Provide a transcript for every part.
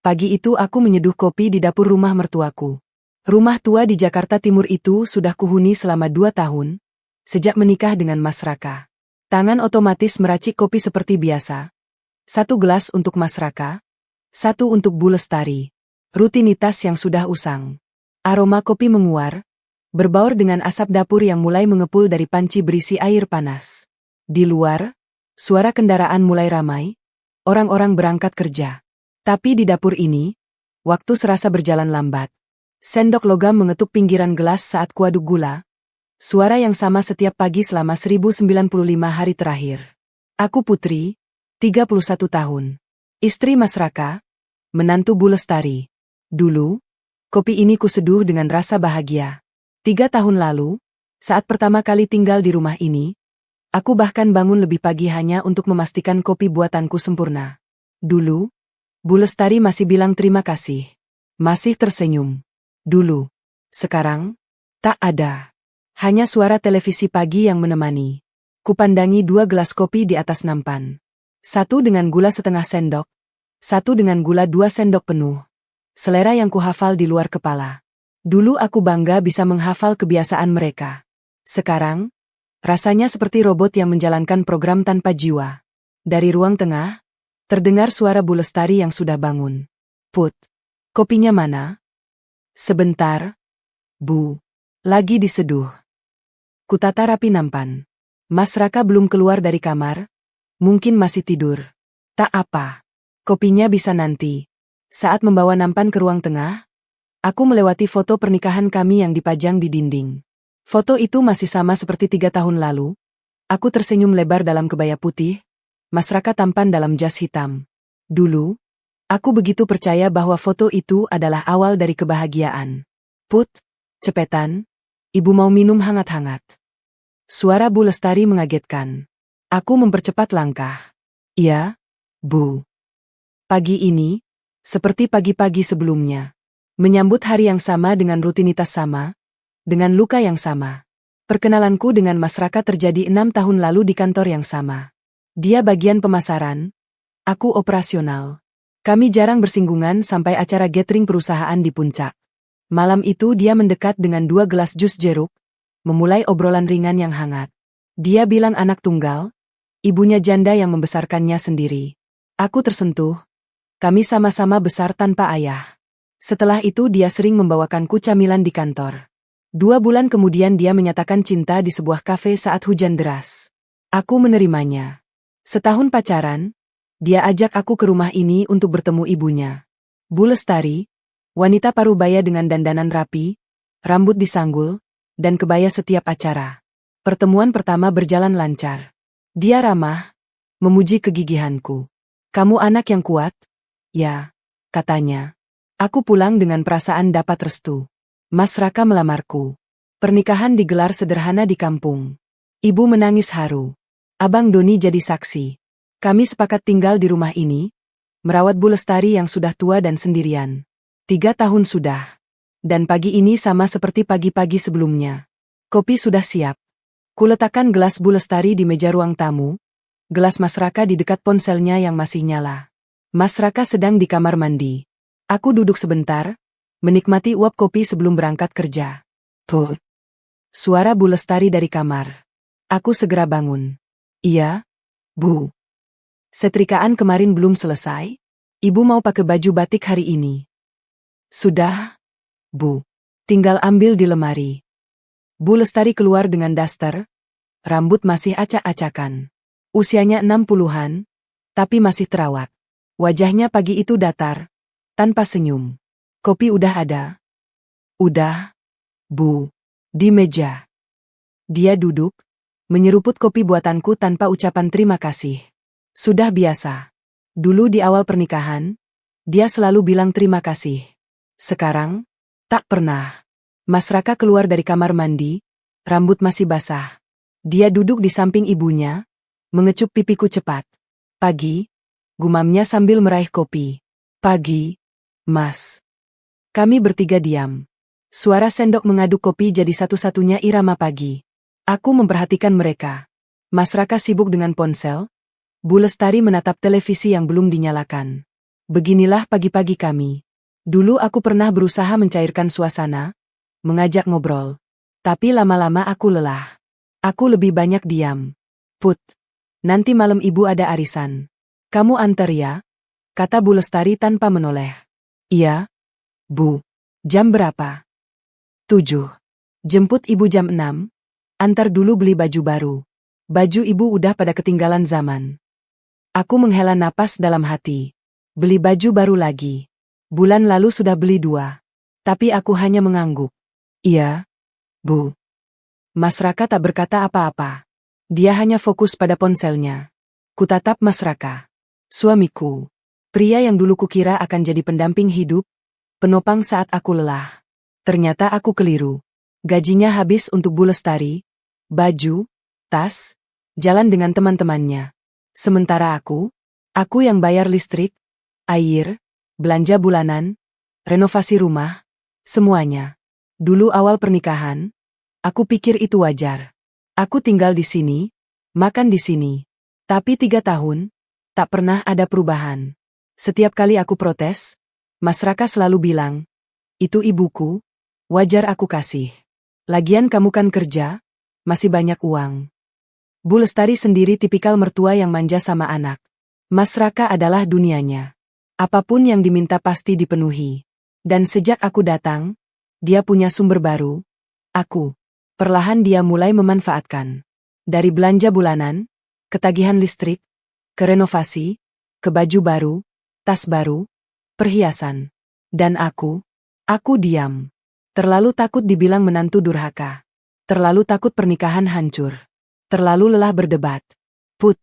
Pagi itu aku menyeduh kopi di dapur rumah mertuaku. Rumah tua di Jakarta Timur itu sudah kuhuni selama 2 tahun, sejak menikah dengan Mas Raka. Tangan otomatis meracik kopi seperti biasa. 1 gelas untuk Mas Raka, 1 untuk Bu Lestari. Rutinitas yang sudah usang. Aroma kopi menguar, berbaur dengan asap dapur yang mulai mengepul dari panci berisi air panas. Di luar, suara kendaraan mulai ramai, orang-orang berangkat kerja. Tapi di dapur ini, waktu serasa berjalan lambat. Sendok logam mengetuk pinggiran gelas saat kuaduk gula. Suara yang sama setiap pagi selama 1095 hari terakhir. Aku Putri, 31 tahun. Istri Mas Raka, menantu Bu Lestari. Dulu, kopi ini kuseduh dengan rasa bahagia. 3 tahun lalu, saat pertama kali tinggal di rumah ini, aku bahkan bangun lebih pagi hanya untuk memastikan kopi buatanku sempurna. Dulu, Bu Lestari masih bilang terima kasih. Masih tersenyum. Dulu. Sekarang, tak ada. Hanya suara televisi pagi yang menemani. Kupandangi 2 gelas kopi di atas nampan. 1 dengan gula setengah sendok. 1 dengan gula 2 sendok penuh. Selera yang kuhafal di luar kepala. Dulu aku bangga bisa menghafal kebiasaan mereka. Sekarang, rasanya seperti robot yang menjalankan program tanpa jiwa. Dari ruang tengah, terdengar suara Bu Lestari yang sudah bangun. Put, kopinya mana? Sebentar, Bu. Lagi diseduh. Kutata rapi nampan. Mas Raka belum keluar dari kamar. Mungkin masih tidur. Tak apa. Kopinya bisa nanti. Saat membawa nampan ke ruang tengah, aku melewati foto pernikahan kami yang dipajang di dinding. Foto itu masih sama seperti 3 tahun lalu. Aku tersenyum lebar dalam kebaya putih. Mas Raka tampan dalam jas hitam. Dulu, aku begitu percaya bahwa foto itu adalah awal dari kebahagiaan. Put, cepetan. Ibu mau minum hangat-hangat. Suara Bu Lestari mengagetkan. Aku mempercepat langkah. Iya, Bu. Pagi ini, seperti pagi-pagi sebelumnya. Menyambut hari yang sama dengan rutinitas sama, dengan luka yang sama. Perkenalanku dengan Mas Raka terjadi 6 tahun lalu di kantor yang sama. Dia bagian pemasaran, aku operasional. Kami jarang bersinggungan sampai acara gathering perusahaan di puncak. Malam itu dia mendekat dengan 2 gelas jus jeruk, memulai obrolan ringan yang hangat. Dia bilang anak tunggal, ibunya janda yang membesarkannya sendiri. Aku tersentuh. Kami sama-sama besar tanpa ayah. Setelah itu dia sering membawakanku camilan di kantor. 2 bulan kemudian dia menyatakan cinta di sebuah kafe saat hujan deras. Aku menerimanya. Setahun pacaran, dia ajak aku ke rumah ini untuk bertemu ibunya. Bu Lestari, wanita parubaya dengan dandanan rapi, rambut disanggul, dan kebaya setiap acara. Pertemuan pertama berjalan lancar. Dia ramah, memuji kegigihanku. Kamu anak yang kuat? Ya, katanya. Aku pulang dengan perasaan dapat restu. Mas Raka melamarku. Pernikahan digelar sederhana di kampung. Ibu menangis haru. Abang Doni jadi saksi. Kami sepakat tinggal di rumah ini, merawat Bu Lestari yang sudah tua dan sendirian. 3 tahun sudah. Dan pagi ini sama seperti pagi-pagi sebelumnya. Kopi sudah siap. Kuletakkan gelas Bu Lestari di meja ruang tamu, gelas Mas Raka di dekat ponselnya yang masih nyala. Mas Raka sedang di kamar mandi. Aku duduk sebentar, menikmati uap kopi sebelum berangkat kerja. Tuh. Suara Bu Lestari dari kamar. Aku segera bangun. Iya, Bu. Setrikaan kemarin belum selesai? Ibu mau pakai baju batik hari ini. Sudah, Bu. Tinggal ambil di lemari. Bu Lestari keluar dengan daster. Rambut masih acak-acakan. Usianya 60-an, tapi masih terawat. Wajahnya pagi itu datar, tanpa senyum. Kopi udah ada? Udah, Bu. Di meja. Dia duduk, menyeruput kopi buatanku tanpa ucapan terima kasih. Sudah biasa. Dulu di awal pernikahan, dia selalu bilang terima kasih. Sekarang, tak pernah. Mas Raka keluar dari kamar mandi, rambut masih basah. Dia duduk di samping ibunya, mengecup pipiku cepat. Pagi, gumamnya sambil meraih kopi. Pagi, Mas. Kami bertiga diam. Suara sendok mengaduk kopi jadi satu-satunya irama pagi. Aku memperhatikan mereka. Mas Raka sibuk dengan ponsel. Bu Lestari menatap televisi yang belum dinyalakan. Beginilah pagi-pagi kami. Dulu aku pernah berusaha mencairkan suasana, mengajak ngobrol. Tapi lama-lama aku lelah. Aku lebih banyak diam. Put, nanti malam ibu ada arisan. Kamu antar ya? Kata Bu Lestari tanpa menoleh. Iya, Bu. Jam berapa? 7. Jemput ibu jam 6. Antar dulu beli baju baru. Baju ibu udah pada ketinggalan zaman. Aku menghela napas dalam hati. Beli baju baru lagi. Bulan lalu sudah beli 2. Tapi aku hanya mengangguk. Iya, Bu. Mas Raka tak berkata apa-apa. Dia hanya fokus pada ponselnya. Kutatap Mas Raka. Suamiku. Pria yang dulu kukira akan jadi pendamping hidup, penopang saat aku lelah. Ternyata aku keliru. Gajinya habis untuk Bu Lestari, baju, tas, jalan dengan teman-temannya. Sementara aku yang bayar listrik, air, belanja bulanan, renovasi rumah, semuanya. Dulu awal pernikahan, aku pikir itu wajar. Aku tinggal di sini, makan di sini. Tapi 3 tahun, tak pernah ada perubahan. Setiap kali aku protes, Mas Raka selalu bilang, itu ibuku, wajar aku kasih. Lagian kamu kan kerja, masih banyak uang. Bu Lestari sendiri tipikal mertua yang manja sama anak. Mas Raka adalah dunianya. Apapun yang diminta pasti dipenuhi. Dan sejak aku datang, dia punya sumber baru. Aku. Perlahan dia mulai memanfaatkan. Dari belanja bulanan, ketagihan listrik, ke renovasi, ke baju baru, tas baru, perhiasan. Dan aku diam. Terlalu takut dibilang menantu durhaka. Terlalu takut pernikahan hancur. Terlalu lelah berdebat. Put,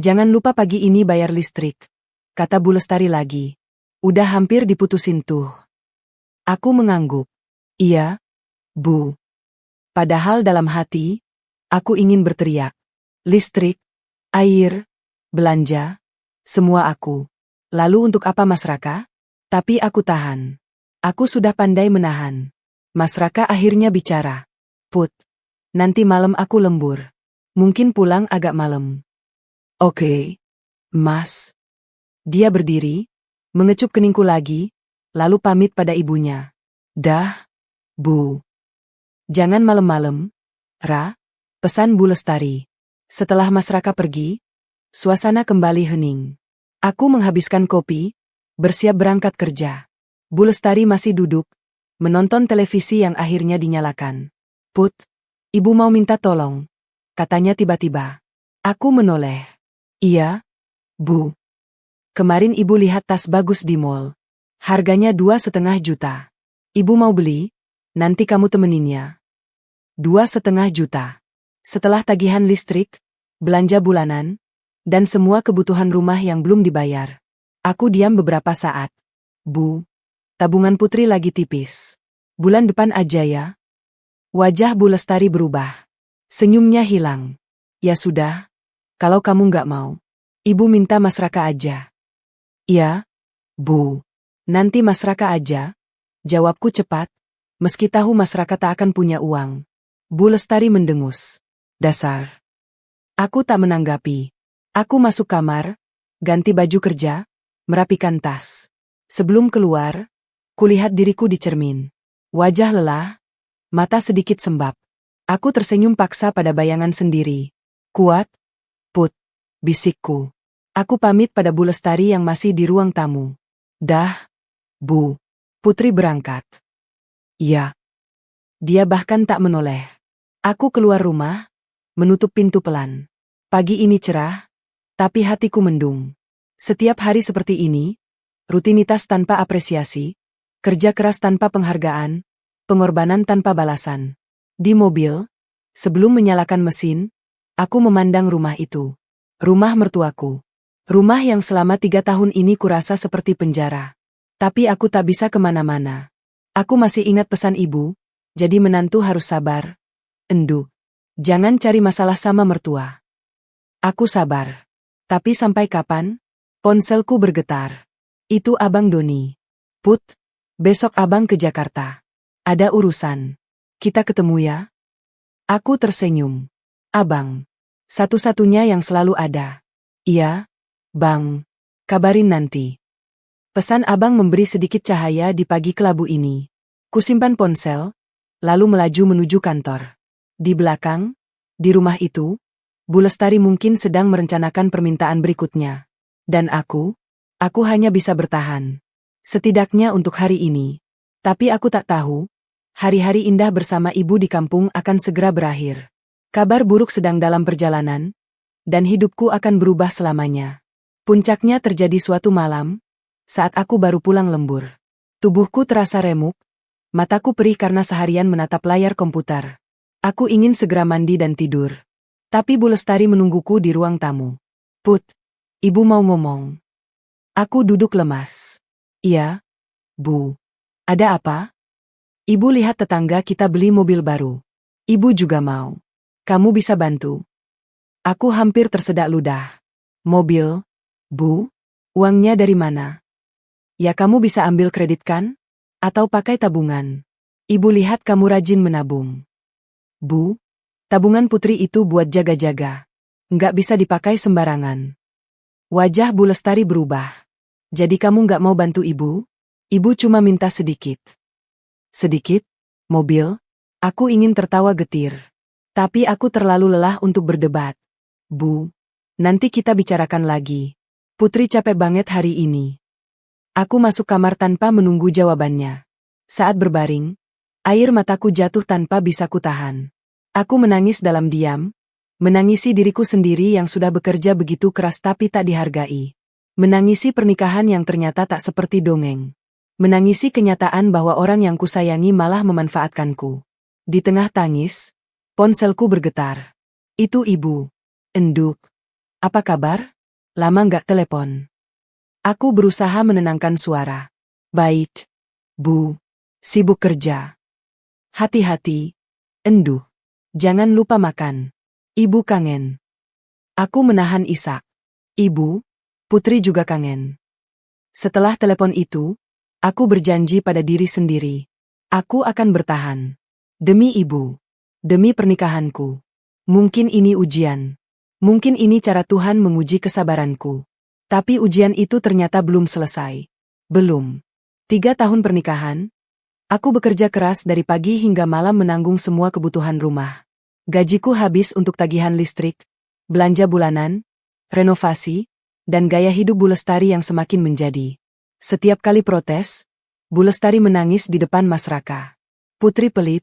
jangan lupa pagi ini bayar listrik. Kata Bu Lestari lagi. Udah hampir diputusin tuh. Aku mengangguk. Iya, Bu. Padahal dalam hati, aku ingin berteriak. Listrik, air, belanja, semua aku. Lalu untuk apa Mas Raka? Tapi aku tahan. Aku sudah pandai menahan. Mas Raka akhirnya bicara. Put, nanti malam aku lembur. Mungkin pulang agak malam. Oke, Mas. Dia berdiri, mengecup keningku lagi, lalu pamit pada ibunya. Dah, Bu. Jangan malam-malam, Ra, pesan Bu Lestari. Setelah Mas Raka pergi, suasana kembali hening. Aku menghabiskan kopi, bersiap berangkat kerja. Bu Lestari masih duduk, menonton televisi yang akhirnya dinyalakan. Put, ibu mau minta tolong. Katanya tiba-tiba. Aku menoleh. Iya, Bu. Kemarin ibu lihat tas bagus di mall. Harganya 2,5 juta. Ibu mau beli? Nanti kamu temeninnya. 2,5 juta. Setelah tagihan listrik, belanja bulanan, dan semua kebutuhan rumah yang belum dibayar. Aku diam beberapa saat. Bu, tabungan Putri lagi tipis. Bulan depan aja ya. Wajah Bu Lestari berubah. Senyumnya hilang. Ya sudah, kalau kamu nggak mau. Ibu minta Mas Raka aja. Iya, Bu. Nanti Mas Raka aja. Jawabku cepat, meski tahu Mas Raka tak akan punya uang. Bu Lestari mendengus. Dasar. Aku tak menanggapi. Aku masuk kamar, ganti baju kerja, merapikan tas. Sebelum keluar, kulihat diriku di cermin. Wajah lelah, mata sedikit sembab. Aku tersenyum paksa pada bayangan sendiri. Kuat, Put, bisikku. Aku pamit pada Bu Lestari yang masih di ruang tamu. Dah, Bu. Putri berangkat. Ya. Dia bahkan tak menoleh. Aku keluar rumah, menutup pintu pelan. Pagi ini cerah, tapi hatiku mendung. Setiap hari seperti ini, rutinitas tanpa apresiasi, kerja keras tanpa penghargaan, pengorbanan tanpa balasan. Di mobil, sebelum menyalakan mesin, aku memandang rumah itu. Rumah mertuaku. Rumah yang selama 3 tahun ini kurasa seperti penjara. Tapi aku tak bisa kemana-mana. Aku masih ingat pesan ibu, jadi menantu harus sabar. Endu. Jangan cari masalah sama mertua. Aku sabar. Tapi sampai kapan? Ponselku bergetar. Itu Abang Doni. Put, besok abang ke Jakarta. Ada urusan. Kita ketemu ya? Aku tersenyum. Abang. Satu-satunya yang selalu ada. Iya, Bang. Kabarin nanti. Pesan abang memberi sedikit cahaya di pagi kelabu ini. Kusimpan ponsel, lalu melaju menuju kantor. Di belakang, di rumah itu, Bu Lestari mungkin sedang merencanakan permintaan berikutnya. Dan aku hanya bisa bertahan. Setidaknya untuk hari ini. Tapi aku tak tahu, hari-hari indah bersama ibu di kampung akan segera berakhir. Kabar buruk sedang dalam perjalanan, dan hidupku akan berubah selamanya. Puncaknya terjadi suatu malam, saat aku baru pulang lembur. Tubuhku terasa remuk, mataku perih karena seharian menatap layar komputer. Aku ingin segera mandi dan tidur. Tapi Bu Lestari menungguku di ruang tamu. Put, ibu mau ngomong. Aku duduk lemas. Iya, Bu. Ada apa? Ibu lihat tetangga kita beli mobil baru. Ibu juga mau. Kamu bisa bantu. Aku hampir tersedak ludah. Mobil? Bu? Uangnya dari mana? Ya kamu bisa ambil kredit kan? Atau pakai tabungan? Ibu lihat kamu rajin menabung. Bu? Tabungan Putri itu buat jaga-jaga. Nggak bisa dipakai sembarangan. Wajah Bu Lestari berubah. Jadi kamu nggak mau bantu ibu? Ibu cuma minta sedikit. Sedikit? Mobil? Aku ingin tertawa getir. Tapi aku terlalu lelah untuk berdebat. Bu, nanti kita bicarakan lagi. Putri capek banget hari ini. Aku masuk kamar tanpa menunggu jawabannya. Saat berbaring, air mataku jatuh tanpa bisa kutahan. Aku menangis dalam diam, menangisi diriku sendiri yang sudah bekerja begitu keras tapi tak dihargai. Menangisi pernikahan yang ternyata tak seperti dongeng. Menangisi kenyataan bahwa orang yang kusayangi malah memanfaatkanku. Di tengah tangis, ponselku bergetar. Itu ibu. Enduk. Apa kabar? Lama nggak telepon. Aku berusaha menenangkan suara. Baik, Bu. Sibuk kerja. Hati-hati. Enduk. Jangan lupa makan. Ibu kangen. Aku menahan isak. Ibu, Putri juga kangen. Setelah telepon itu, aku berjanji pada diri sendiri. Aku akan bertahan. Demi ibu. Demi pernikahanku. Mungkin ini ujian. Mungkin ini cara Tuhan menguji kesabaranku. Tapi ujian itu ternyata belum selesai. Belum. 3 tahun pernikahan, aku bekerja keras dari pagi hingga malam menanggung semua kebutuhan rumah. Gajiku habis untuk tagihan listrik, belanja bulanan, renovasi, dan gaya hidup Bu Lestari yang semakin menjadi. Setiap kali protes, Bu Lestari menangis di depan Mas Raka. Putri pelit,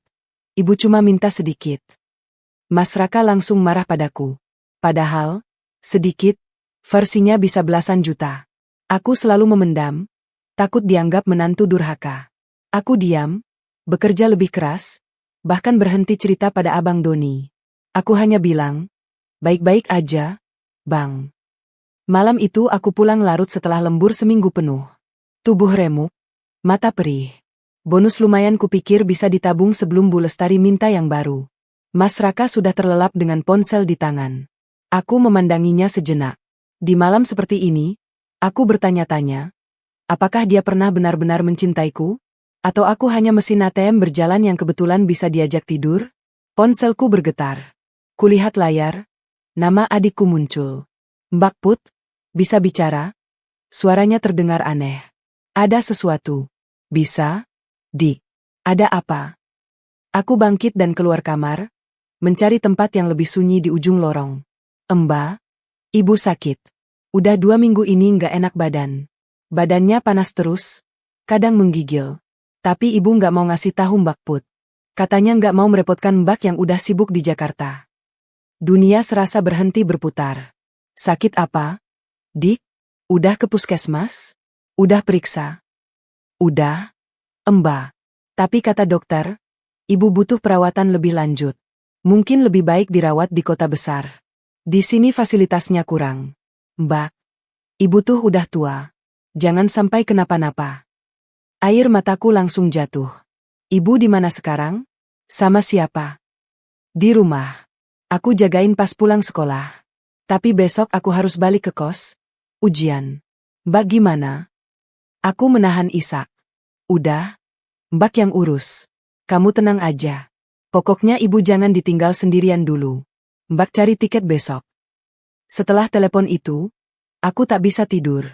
ibu cuma minta sedikit. Mas Raka langsung marah padaku. Padahal, sedikit, versinya bisa belasan juta. Aku selalu memendam, takut dianggap menantu durhaka. Aku diam, bekerja lebih keras, bahkan berhenti cerita pada Abang Doni. Aku hanya bilang, baik-baik aja, Bang. Malam itu aku pulang larut setelah lembur seminggu penuh. Tubuh remuk, mata perih. Bonus lumayan kupikir bisa ditabung sebelum Bu Lestari minta yang baru. Mas Raka sudah terlelap dengan ponsel di tangan. Aku memandanginya sejenak. Di malam seperti ini, aku bertanya-tanya, apakah dia pernah benar-benar mencintaiku? Atau aku hanya mesin ATM berjalan yang kebetulan bisa diajak tidur? Ponselku bergetar. Kulihat layar, nama adikku muncul. Mbak Put, bisa bicara? Suaranya terdengar aneh. Ada sesuatu. Bisa? Dik. Ada apa? Aku bangkit dan keluar kamar, mencari tempat yang lebih sunyi di ujung lorong. Emba, ibu sakit. Udah 2 minggu ini nggak enak badan. Badannya panas terus, kadang menggigil. Tapi ibu nggak mau ngasih tahu Mbak Put. Katanya nggak mau merepotkan Mbak yang udah sibuk di Jakarta. Dunia serasa berhenti berputar. Sakit apa? Dik, udah ke puskesmas? Udah periksa? Udah, Emba. Tapi kata dokter, ibu butuh perawatan lebih lanjut. Mungkin lebih baik dirawat di kota besar. Di sini fasilitasnya kurang. Mbak, ibu tuh udah tua. Jangan sampai kenapa-napa. Air mataku langsung jatuh. Ibu di mana sekarang? Sama siapa? Di rumah. Aku jagain pas pulang sekolah. Tapi besok aku harus balik ke kos. Ujian. Mbak gimana? Aku menahan isak. Udah, Mbak yang urus. Kamu tenang aja. Pokoknya ibu jangan ditinggal sendirian dulu. Mbak cari tiket besok. Setelah telepon itu, aku tak bisa tidur.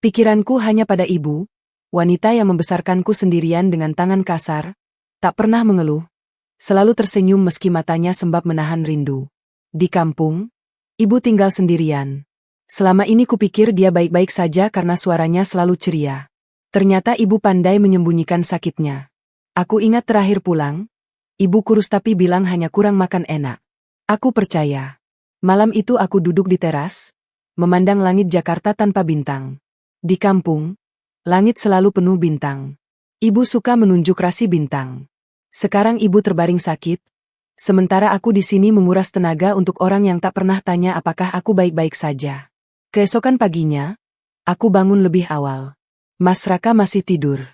Pikiranku hanya pada ibu, wanita yang membesarkanku sendirian dengan tangan kasar, tak pernah mengeluh, selalu tersenyum meski matanya sembab menahan rindu. Di kampung, ibu tinggal sendirian. Selama ini kupikir dia baik-baik saja karena suaranya selalu ceria. Ternyata ibu pandai menyembunyikan sakitnya. Aku ingat terakhir pulang, ibu kurus tapi bilang hanya kurang makan enak. Aku percaya. Malam itu aku duduk di teras, memandang langit Jakarta tanpa bintang. Di kampung, langit selalu penuh bintang. Ibu suka menunjuk rasi bintang. Sekarang ibu terbaring sakit, sementara aku di sini menguras tenaga untuk orang yang tak pernah tanya apakah aku baik-baik saja. Keesokan paginya, aku bangun lebih awal. Mas Raka masih tidur.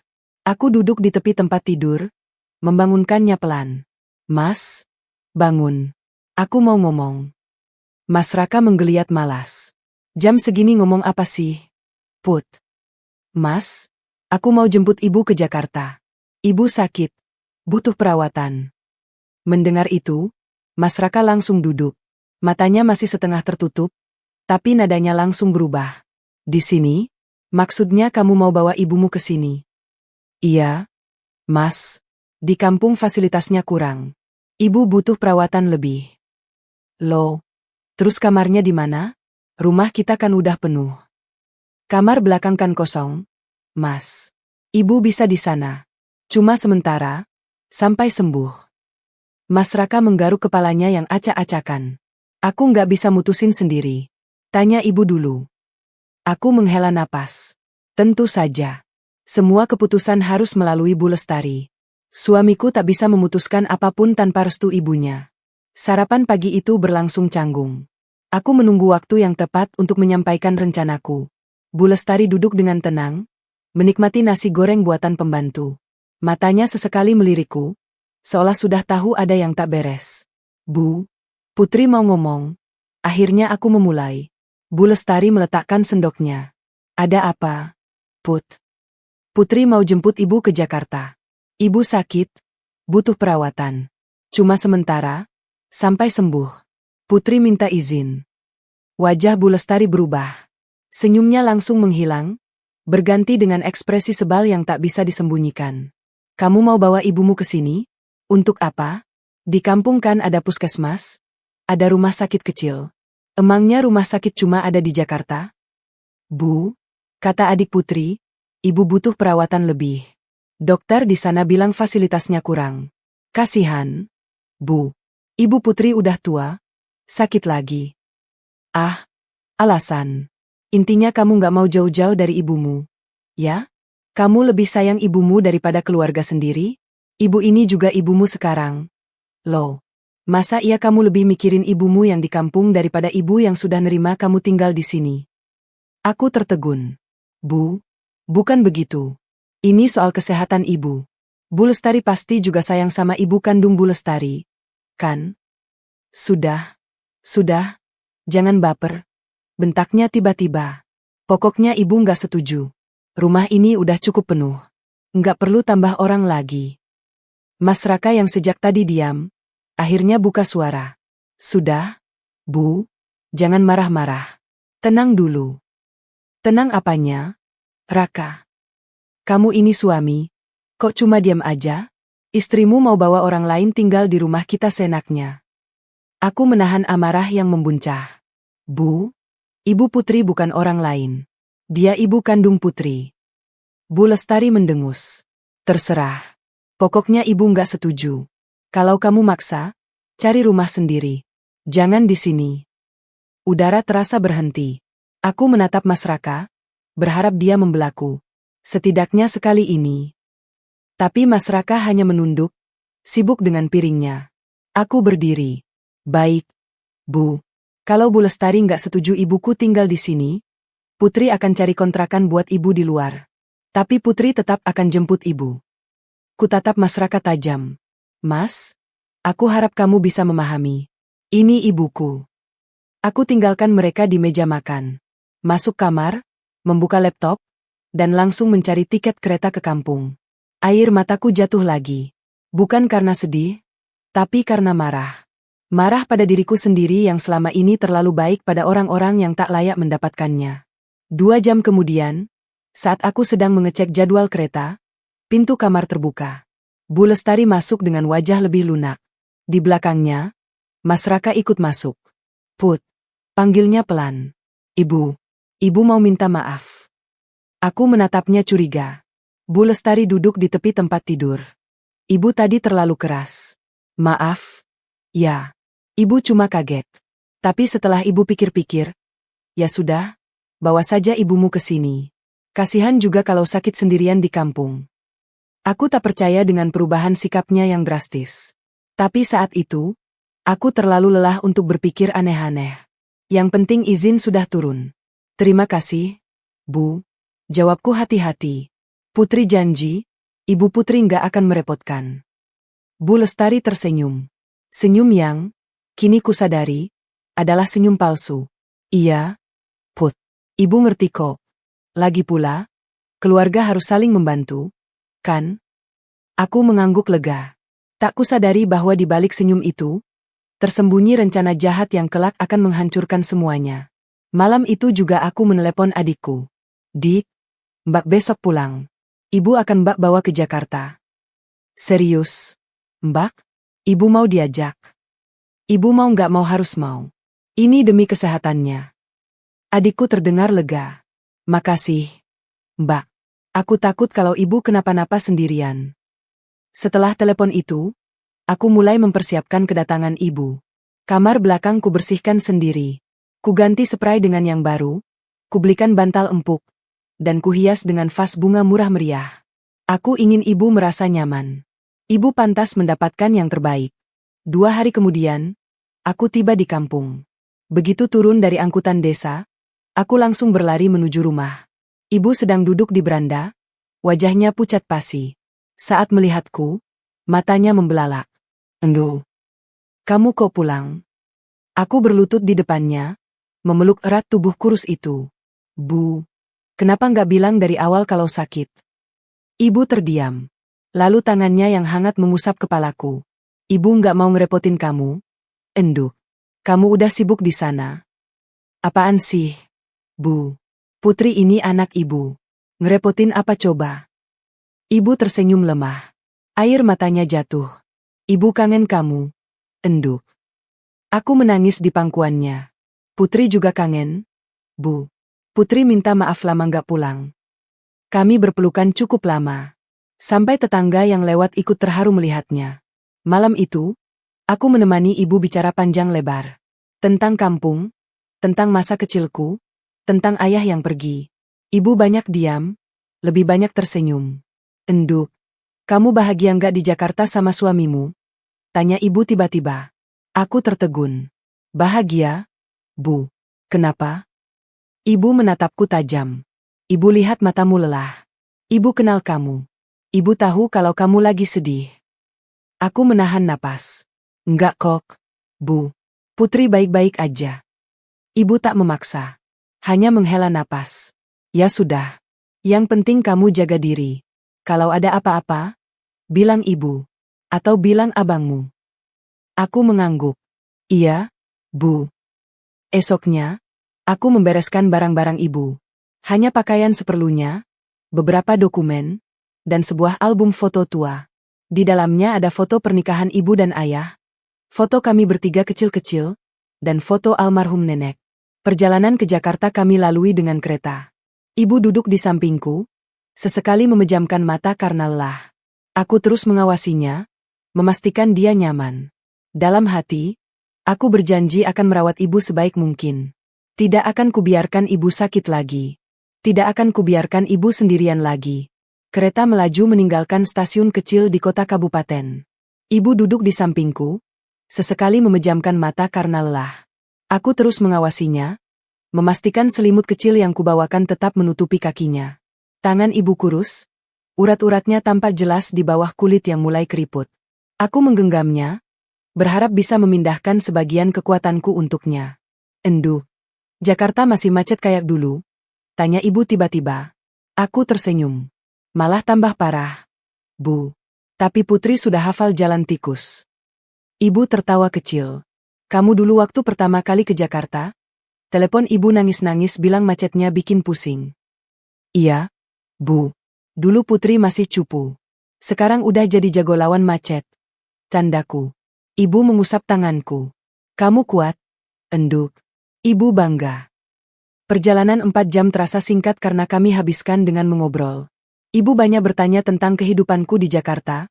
Aku duduk di tepi tempat tidur, membangunkannya pelan. Mas, bangun. Aku mau ngomong. Mas Raka menggeliat malas. Jam segini ngomong apa sih? Put. Mas, aku mau jemput ibu ke Jakarta. Ibu sakit. Butuh perawatan. Mendengar itu, Mas Raka langsung duduk. Matanya masih setengah tertutup, tapi nadanya langsung berubah. Di sini? Maksudnya kamu mau bawa ibumu ke sini? Iya, Mas. Di kampung fasilitasnya kurang. Ibu butuh perawatan lebih. Loh, terus kamarnya di mana? Rumah kita kan udah penuh. Kamar belakang kan kosong, Mas. Ibu bisa di sana. Cuma sementara, sampai sembuh. Mas Raka menggaruk kepalanya yang acak-acakan. Aku nggak bisa mutusin sendiri. Tanya ibu dulu. Aku menghela napas. Tentu saja. Semua keputusan harus melalui Bu Lestari. Suamiku tak bisa memutuskan apapun tanpa restu ibunya. Sarapan pagi itu berlangsung canggung. Aku menunggu waktu yang tepat untuk menyampaikan rencanaku. Bu Lestari duduk dengan tenang, menikmati nasi goreng buatan pembantu. Matanya sesekali melirikku, seolah sudah tahu ada yang tak beres. Bu, Putri mau ngomong. Akhirnya aku memulai. Bu Lestari meletakkan sendoknya. Ada apa, Put? Putri mau jemput ibu ke Jakarta. Ibu sakit, butuh perawatan. Cuma sementara, sampai sembuh. Putri minta izin. Wajah Bu Lestari berubah. Senyumnya langsung menghilang, berganti dengan ekspresi sebal yang tak bisa disembunyikan. Kamu mau bawa ibumu ke sini? Untuk apa? Di kampung kan ada puskesmas? Ada rumah sakit kecil. Emangnya rumah sakit cuma ada di Jakarta? Bu, kata adik Putri, ibu butuh perawatan lebih. Dokter di sana bilang fasilitasnya kurang. Kasihan. Bu, ibu Putri udah tua, sakit lagi. Ah, alasan. Intinya kamu gak mau jauh-jauh dari ibumu. Ya? Kamu lebih sayang ibumu daripada keluarga sendiri? Ibu ini juga ibumu sekarang. Loh, masa iya kamu lebih mikirin ibumu yang di kampung daripada ibu yang sudah nerima kamu tinggal di sini? Aku tertegun. Bu, bukan begitu. Ini soal kesehatan ibu. Bu Lestari pasti juga sayang sama ibu kandung Bu Lestari. Kan? Sudah, jangan baper. Bentaknya tiba-tiba. Pokoknya ibu nggak setuju. Rumah ini udah cukup penuh. Nggak perlu tambah orang lagi. Mas Raka yang sejak tadi diam, akhirnya buka suara. Sudah, Bu, jangan marah-marah. Tenang dulu. Tenang apanya? Raka. Kamu ini suami, kok cuma diam aja? Istrimu mau bawa orang lain tinggal di rumah kita seenaknya. Aku menahan amarah yang membuncah. Bu, Ibu Putri bukan orang lain. Dia ibu kandung Putri. Bu Lestari mendengus. Terserah. Pokoknya ibu nggak setuju. Kalau kamu maksa, cari rumah sendiri. Jangan di sini. Udara terasa berhenti. Aku menatap Mas Raka, berharap dia membelaku. Setidaknya sekali ini. Tapi Mas Raka hanya menunduk, sibuk dengan piringnya. Aku berdiri. Baik, Bu. Kalau Bu Lestari nggak setuju ibuku tinggal di sini, Putri akan cari kontrakan buat ibu di luar. Tapi Putri tetap akan jemput ibu. Kutatap Mas Raka tajam. Mas, aku harap kamu bisa memahami. Ini ibuku. Aku tinggalkan mereka di meja makan. Masuk kamar, membuka laptop, dan langsung mencari tiket kereta ke kampung. Air mataku jatuh lagi. Bukan karena sedih, tapi karena marah. Marah pada diriku sendiri yang selama ini terlalu baik pada orang-orang yang tak layak mendapatkannya. 2 jam kemudian, Saat aku sedang mengecek jadwal kereta, pintu kamar terbuka. Bu Lestari masuk dengan wajah lebih lunak. Di belakangnya, Mas Raka ikut masuk. Put, panggilnya pelan. Ibu, ibu mau minta maaf. Aku menatapnya curiga. Bu Lestari duduk di tepi tempat tidur. Ibu tadi terlalu keras. Maaf. Ya, ibu cuma kaget. Tapi setelah ibu pikir-pikir, ya sudah, bawa saja ibumu ke sini. Kasihan juga kalau sakit sendirian di kampung. Aku tak percaya dengan perubahan sikapnya yang drastis. Tapi saat itu, aku terlalu lelah untuk berpikir aneh-aneh. Yang penting izin sudah turun. Terima kasih, Bu. Jawabku hati-hati. Putri janji, Ibu Putri nggak akan merepotkan. Bu Lestari tersenyum. Senyum yang, kini kusadari, adalah senyum palsu. Iya, Put. Ibu ngerti kok. Lagi pula, keluarga harus saling membantu, kan? Aku mengangguk lega. Tak kusadari bahwa di balik senyum itu, tersembunyi rencana jahat yang kelak akan menghancurkan semuanya. Malam itu juga aku menelepon adikku. Dik, Mbak besok pulang. Ibu akan Mbak bawa ke Jakarta. Serius? Mbak? Ibu mau diajak? Ibu mau nggak mau harus mau. Ini demi kesehatannya. Adikku terdengar lega. Makasih, Mbak. Aku takut kalau ibu kenapa-napa sendirian. Setelah telepon itu, aku mulai mempersiapkan kedatangan ibu. Kamar belakang ku bersihkan sendiri. Ku ganti spray dengan yang baru, ku belikan bantal empuk, dan ku hias dengan vas bunga murah meriah. Aku ingin ibu merasa nyaman. Ibu pantas mendapatkan yang terbaik. 2 hari kemudian, aku tiba di kampung. Begitu turun dari angkutan desa, aku langsung berlari menuju rumah. Ibu sedang duduk di beranda, wajahnya pucat pasi. Saat melihatku, matanya membelalak. Endo, kamu kok pulang? Aku berlutut di depannya, memeluk erat tubuh kurus itu. Bu, kenapa nggak bilang dari awal kalau sakit? Ibu terdiam. Lalu tangannya yang hangat mengusap kepalaku. Ibu nggak mau ngerepotin kamu? Endo, kamu udah sibuk di sana. Apaan sih? Bu, Putri ini anak ibu. Ngerepotin apa coba? Ibu tersenyum lemah. Air matanya jatuh. Ibu kangen kamu. Enduk. Aku menangis di pangkuannya. Putri juga kangen. Bu. Putri minta maaf lama nggak pulang. Kami berpelukan cukup lama. Sampai tetangga yang lewat ikut terharu melihatnya. Malam itu, aku menemani ibu bicara panjang lebar. Tentang kampung, tentang masa kecilku, tentang ayah yang pergi. Ibu banyak diam, lebih banyak tersenyum. Enduk, kamu bahagia nggak di Jakarta sama suamimu? Tanya ibu tiba-tiba. Aku tertegun. Bahagia? Bu. Kenapa? Ibu menatapku tajam. Ibu lihat matamu lelah. Ibu kenal kamu. Ibu tahu kalau kamu lagi sedih. Aku menahan napas. Enggak kok, Bu. Putri baik-baik aja. Ibu tak memaksa. Hanya menghela napas. Ya sudah. Yang penting kamu jaga diri. Kalau ada apa-apa, bilang ibu. Atau bilang abangmu. Aku mengangguk. Iya, Bu. Esoknya, aku membereskan barang-barang ibu. Hanya pakaian seperlunya, beberapa dokumen, dan sebuah album foto tua. Di dalamnya ada foto pernikahan ibu dan ayah, foto kami bertiga kecil-kecil, dan foto almarhum nenek. Perjalanan ke Jakarta kami lalui dengan kereta. Ibu duduk di sampingku, sesekali memejamkan mata karena lelah. Aku terus mengawasinya, memastikan dia nyaman. Dalam hati, aku berjanji akan merawat ibu sebaik mungkin. Tidak akan kubiarkan ibu sakit lagi. Tidak akan kubiarkan ibu sendirian lagi. Kereta melaju meninggalkan stasiun kecil di kota kabupaten. Ibu duduk di sampingku, sesekali memejamkan mata karena lelah. Aku terus mengawasinya, memastikan selimut kecil yang kubawakan tetap menutupi kakinya. Tangan ibu kurus, urat-uratnya tampak jelas di bawah kulit yang mulai keriput. Aku menggenggamnya, berharap bisa memindahkan sebagian kekuatanku untuknya. Endu, Jakarta masih macet kayak dulu? Tanya ibu tiba-tiba. Aku tersenyum. Malah tambah parah. Bu, tapi Putri sudah hafal jalan tikus. Ibu tertawa kecil. Kamu dulu waktu pertama kali ke Jakarta? Telepon ibu nangis-nangis bilang macetnya bikin pusing. Iya, Bu. Dulu Putri masih cupu. Sekarang udah jadi jago lawan macet. Candaku. Ibu mengusap tanganku. Kamu kuat? Enduk. Ibu bangga. Perjalanan 4 jam terasa singkat karena kami habiskan dengan mengobrol. Ibu banyak bertanya tentang kehidupanku di Jakarta,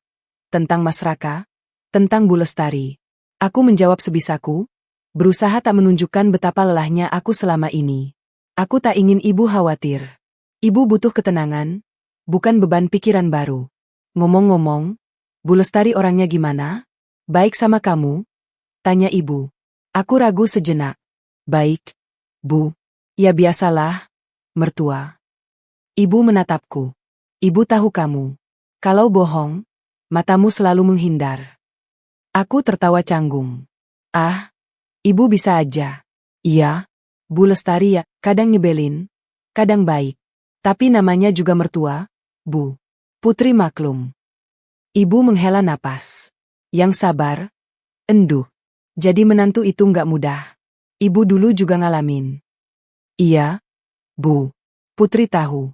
tentang Mas Raka, tentang Bu Lestari. Aku menjawab sebisaku, berusaha tak menunjukkan betapa lelahnya aku selama ini. Aku tak ingin ibu khawatir. Ibu butuh ketenangan, bukan beban pikiran baru. Ngomong-ngomong, Bu Lestari orangnya gimana? Baik sama kamu? Tanya ibu. Aku ragu sejenak. Baik, Bu. Ya biasalah, mertua. Ibu menatapku. Ibu tahu kamu. Kalau bohong, matamu selalu menghindar. Aku tertawa canggung. Ah, ibu bisa aja. Iya, Bu Lestari ya, kadang nyebelin, kadang baik. Tapi namanya juga mertua, Bu. Putri maklum. Ibu menghela napas. Yang sabar, enduk. Jadi menantu itu nggak mudah. Ibu dulu juga ngalamin. Iya, Bu. Putri tahu.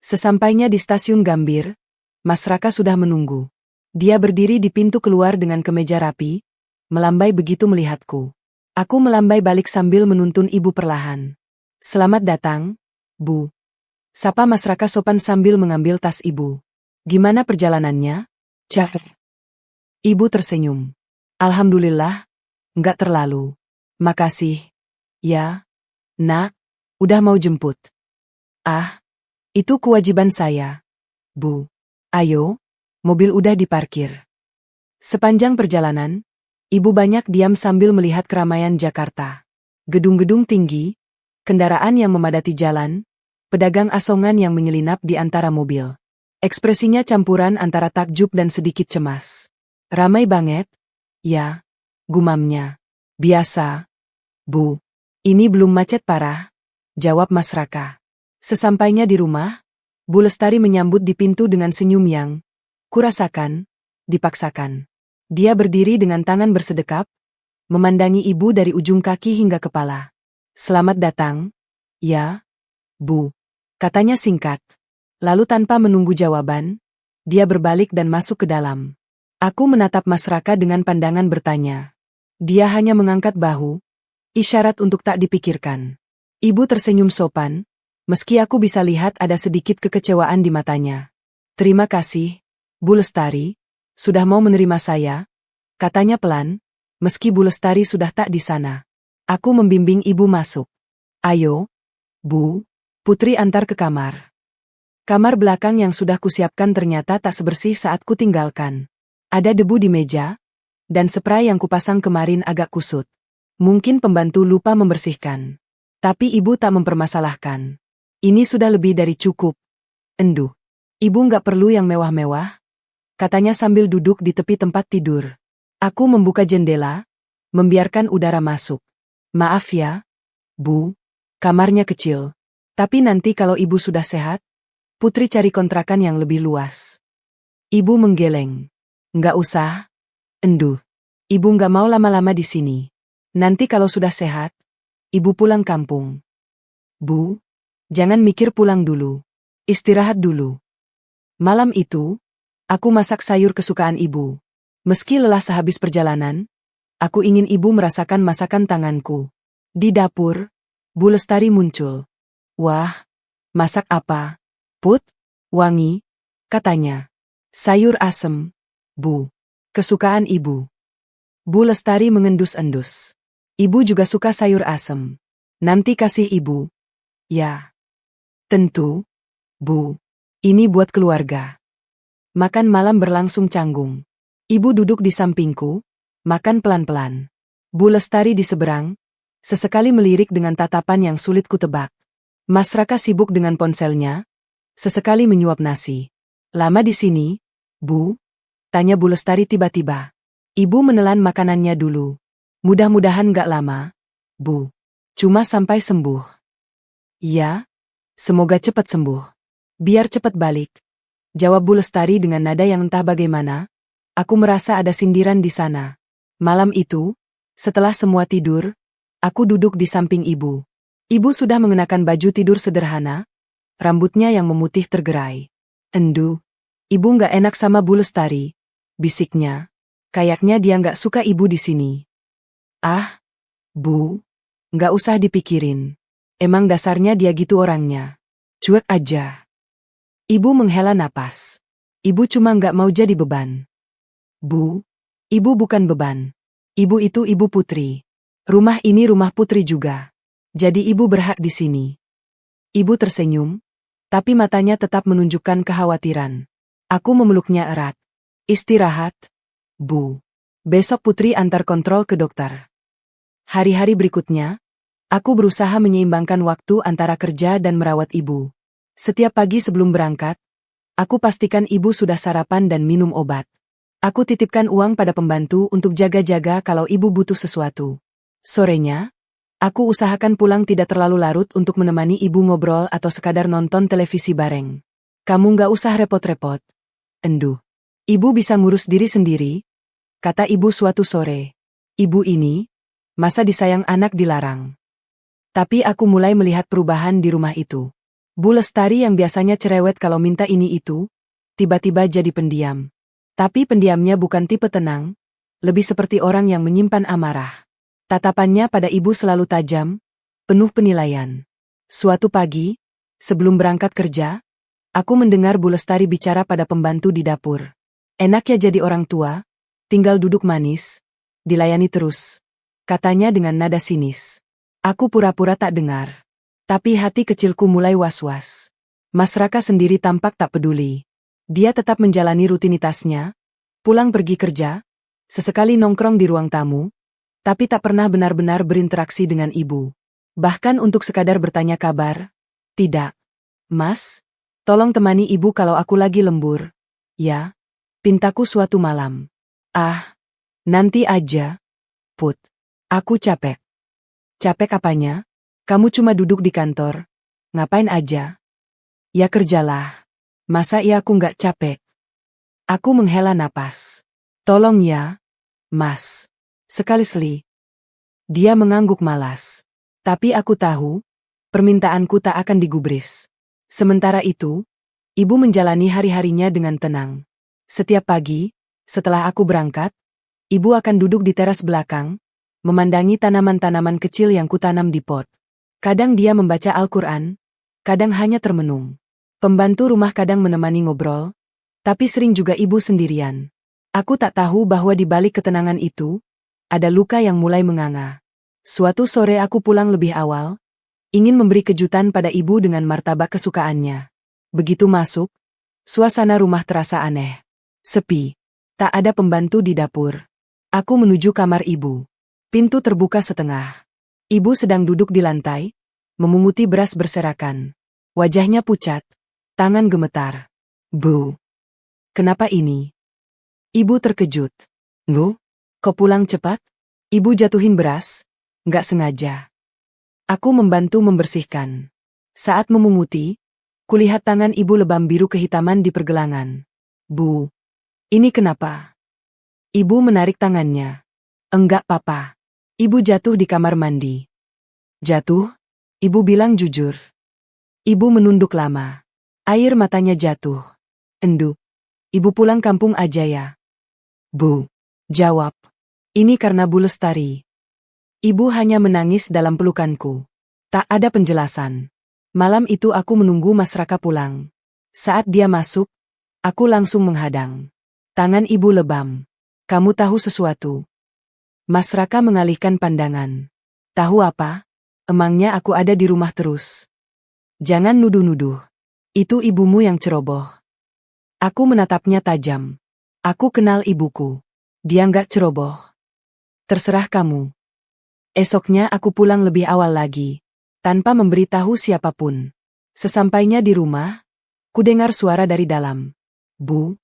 Sesampainya di stasiun Gambir, Mas Raka sudah menunggu. Dia berdiri di pintu keluar dengan kemeja rapi, melambai begitu melihatku. Aku melambai balik sambil menuntun ibu perlahan. Selamat datang, Bu. Sapa Mas Raka sopan sambil mengambil tas ibu. Gimana perjalanannya? Cak. Ibu tersenyum. Alhamdulillah, nggak terlalu. Makasih. Ya, Nak, udah mau jemput. Ah, itu kewajiban saya, Bu. Ayo, mobil udah diparkir. Sepanjang perjalanan, ibu banyak diam sambil melihat keramaian Jakarta. Gedung-gedung tinggi, kendaraan yang memadati jalan, pedagang asongan yang menyelinap di antara mobil. Ekspresinya campuran antara takjub dan sedikit cemas. Ramai banget? Ya, gumamnya. Biasa, Bu. Ini belum macet parah, jawab Mas Raka. Sesampainya di rumah, Bu Lestari menyambut di pintu dengan senyum yang kurasakan, dipaksakan. Dia berdiri dengan tangan bersedekap, memandangi ibu dari ujung kaki hingga kepala. Selamat datang, ya, Bu. Katanya singkat. Lalu tanpa menunggu jawaban, dia berbalik dan masuk ke dalam. Aku menatap Mas Raka dengan pandangan bertanya. Dia hanya mengangkat bahu, isyarat untuk tak dipikirkan. Ibu tersenyum sopan, meski aku bisa lihat ada sedikit kekecewaan di matanya. Terima kasih, Bu Lestari, sudah mau menerima saya, katanya pelan, meski Bu Lestari sudah tak di sana. Aku membimbing ibu masuk. Ayo, Bu, Putri antar ke kamar. Kamar belakang yang sudah kusiapkan ternyata tak sebersih saat kutinggalkan. Ada debu di meja, dan spray yang kupasang kemarin agak kusut. Mungkin pembantu lupa membersihkan. Tapi ibu tak mempermasalahkan. Ini sudah lebih dari cukup. Enduh. Ibu nggak perlu yang mewah-mewah, katanya sambil duduk di tepi tempat tidur. Aku membuka jendela, membiarkan udara masuk. Maaf ya, Bu. Kamarnya kecil. Tapi nanti kalau ibu sudah sehat, Putri cari kontrakan yang lebih luas. Ibu menggeleng. Nggak usah. Enduh. Ibu nggak mau lama-lama di sini. Nanti kalau sudah sehat, ibu pulang kampung. Bu, jangan mikir pulang dulu. Istirahat dulu. Malam itu, aku masak sayur kesukaan ibu. Meski lelah sehabis perjalanan, aku ingin ibu merasakan masakan tanganku. Di dapur, Bu Lestari muncul. Wah, masak apa? Put, wangi, katanya. Sayur asem, Bu. Kesukaan ibu. Bu Lestari mengendus-endus. Ibu juga suka sayur asem. Nanti kasih ibu. Ya. Tentu, Bu. Ini buat keluarga. Makan malam berlangsung canggung. Ibu duduk di sampingku, makan pelan-pelan. Bu Lestari di seberang, sesekali melirik dengan tatapan yang sulit kutebak. Mas Raka sibuk dengan ponselnya, sesekali menyuap nasi. Lama di sini, Bu? Tanya Bu Lestari tiba-tiba. Ibu menelan makanannya dulu. Mudah-mudahan gak lama, Bu. Cuma sampai sembuh. Iya, semoga cepat sembuh. Biar cepat balik. Jawab Bu Lestari dengan nada yang entah bagaimana. Aku merasa ada sindiran di sana. Malam itu, setelah semua tidur, aku duduk di samping ibu. Ibu sudah mengenakan baju tidur sederhana, rambutnya yang memutih tergerai. Endu, ibu nggak enak sama Bu Lestari, bisiknya. Kayaknya dia nggak suka ibu di sini. Ah, Bu, nggak usah dipikirin. Emang dasarnya dia gitu orangnya. Cuek aja. Ibu menghela napas. Ibu cuma nggak mau jadi beban. Bu, ibu bukan beban. Ibu itu ibu Putri. Rumah ini rumah Putri juga. Jadi ibu berhak di sini. Ibu tersenyum, tapi matanya tetap menunjukkan kekhawatiran. Aku memeluknya erat. Istirahat, Bu. Besok Putri antar kontrol ke dokter. Hari-hari berikutnya, aku berusaha menyeimbangkan waktu antara kerja dan merawat ibu. Setiap pagi sebelum berangkat, aku pastikan ibu sudah sarapan dan minum obat. Aku titipkan uang pada pembantu untuk jaga-jaga kalau ibu butuh sesuatu. Sorenya, aku usahakan pulang tidak terlalu larut untuk menemani ibu ngobrol atau sekadar nonton televisi bareng. Kamu nggak usah repot-repot. Endu. Ibu bisa ngurus diri sendiri, kata ibu suatu sore. Ibu ini, masa disayang anak dilarang. Tapi aku mulai melihat perubahan di rumah itu. Bu Lestari yang biasanya cerewet kalau minta ini itu, tiba-tiba jadi pendiam. Tapi pendiamnya bukan tipe tenang, lebih seperti orang yang menyimpan amarah. Tatapannya pada ibu selalu tajam, penuh penilaian. Suatu pagi, sebelum berangkat kerja, aku mendengar Bu Lestari bicara pada pembantu di dapur. Enak ya jadi orang tua, tinggal duduk manis, dilayani terus. Katanya dengan nada sinis. Aku pura-pura tak dengar. Tapi hati kecilku mulai was-was. Mas Raka sendiri tampak tak peduli. Dia tetap menjalani rutinitasnya, pulang pergi kerja, sesekali nongkrong di ruang tamu, tapi tak pernah benar-benar berinteraksi dengan ibu. Bahkan untuk sekadar bertanya kabar, tidak. Mas, tolong temani ibu kalau aku lagi lembur. Ya, pintaku suatu malam. Ah, nanti aja, Put. Aku capek. Capek apanya? Kamu cuma duduk di kantor. Ngapain aja? Ya kerjalah. Masa iya aku nggak capek? Aku menghela napas. Tolong ya, Mas. Sekali-sekali. Dia mengangguk malas. Tapi aku tahu, permintaanku tak akan digubris. Sementara itu, ibu menjalani hari-harinya dengan tenang. Setiap pagi, setelah aku berangkat, ibu akan duduk di teras belakang, memandangi tanaman-tanaman kecil yang kutanam di pot. Kadang dia membaca Al-Quran, kadang hanya termenung. Pembantu rumah kadang menemani ngobrol, tapi sering juga ibu sendirian. Aku tak tahu bahwa di balik ketenangan itu, ada luka yang mulai menganga. Suatu sore aku pulang lebih awal, ingin memberi kejutan pada ibu dengan martabak kesukaannya. Begitu masuk, suasana rumah terasa aneh. Sepi. Tak ada pembantu di dapur. Aku menuju kamar ibu. Pintu terbuka setengah. Ibu sedang duduk di lantai, memunguti beras berserakan. Wajahnya pucat. Tangan gemetar. Bu. Kenapa ini? Ibu terkejut. Bu, kok pulang cepat? Ibu jatuhin beras? Nggak sengaja. Aku membantu membersihkan. Saat memunguti, kulihat tangan ibu lebam biru kehitaman di pergelangan. Bu, ini kenapa? Ibu menarik tangannya. Enggak papa. Ibu jatuh di kamar mandi. Jatuh? Ibu bilang jujur. Ibu menunduk lama. Air matanya jatuh. Endu. Ibu pulang kampung aja ya. Bu. Jawab. Ini karena Bu Lestari. Ibu hanya menangis dalam pelukanku. Tak ada penjelasan. Malam itu aku menunggu Mas Raka pulang. Saat dia masuk, aku langsung menghadang. Tangan ibu lebam. Kamu tahu sesuatu? Mas Raka mengalihkan pandangan. Tahu apa? Emangnya aku ada di rumah terus? Jangan nuduh-nuduh. Itu ibumu yang ceroboh. Aku menatapnya tajam. Aku kenal ibuku. Dia nggak ceroboh. Terserah kamu. Esoknya aku pulang lebih awal lagi, tanpa memberitahu siapapun. Sesampainya di rumah, kudengar suara dari dalam. Bu,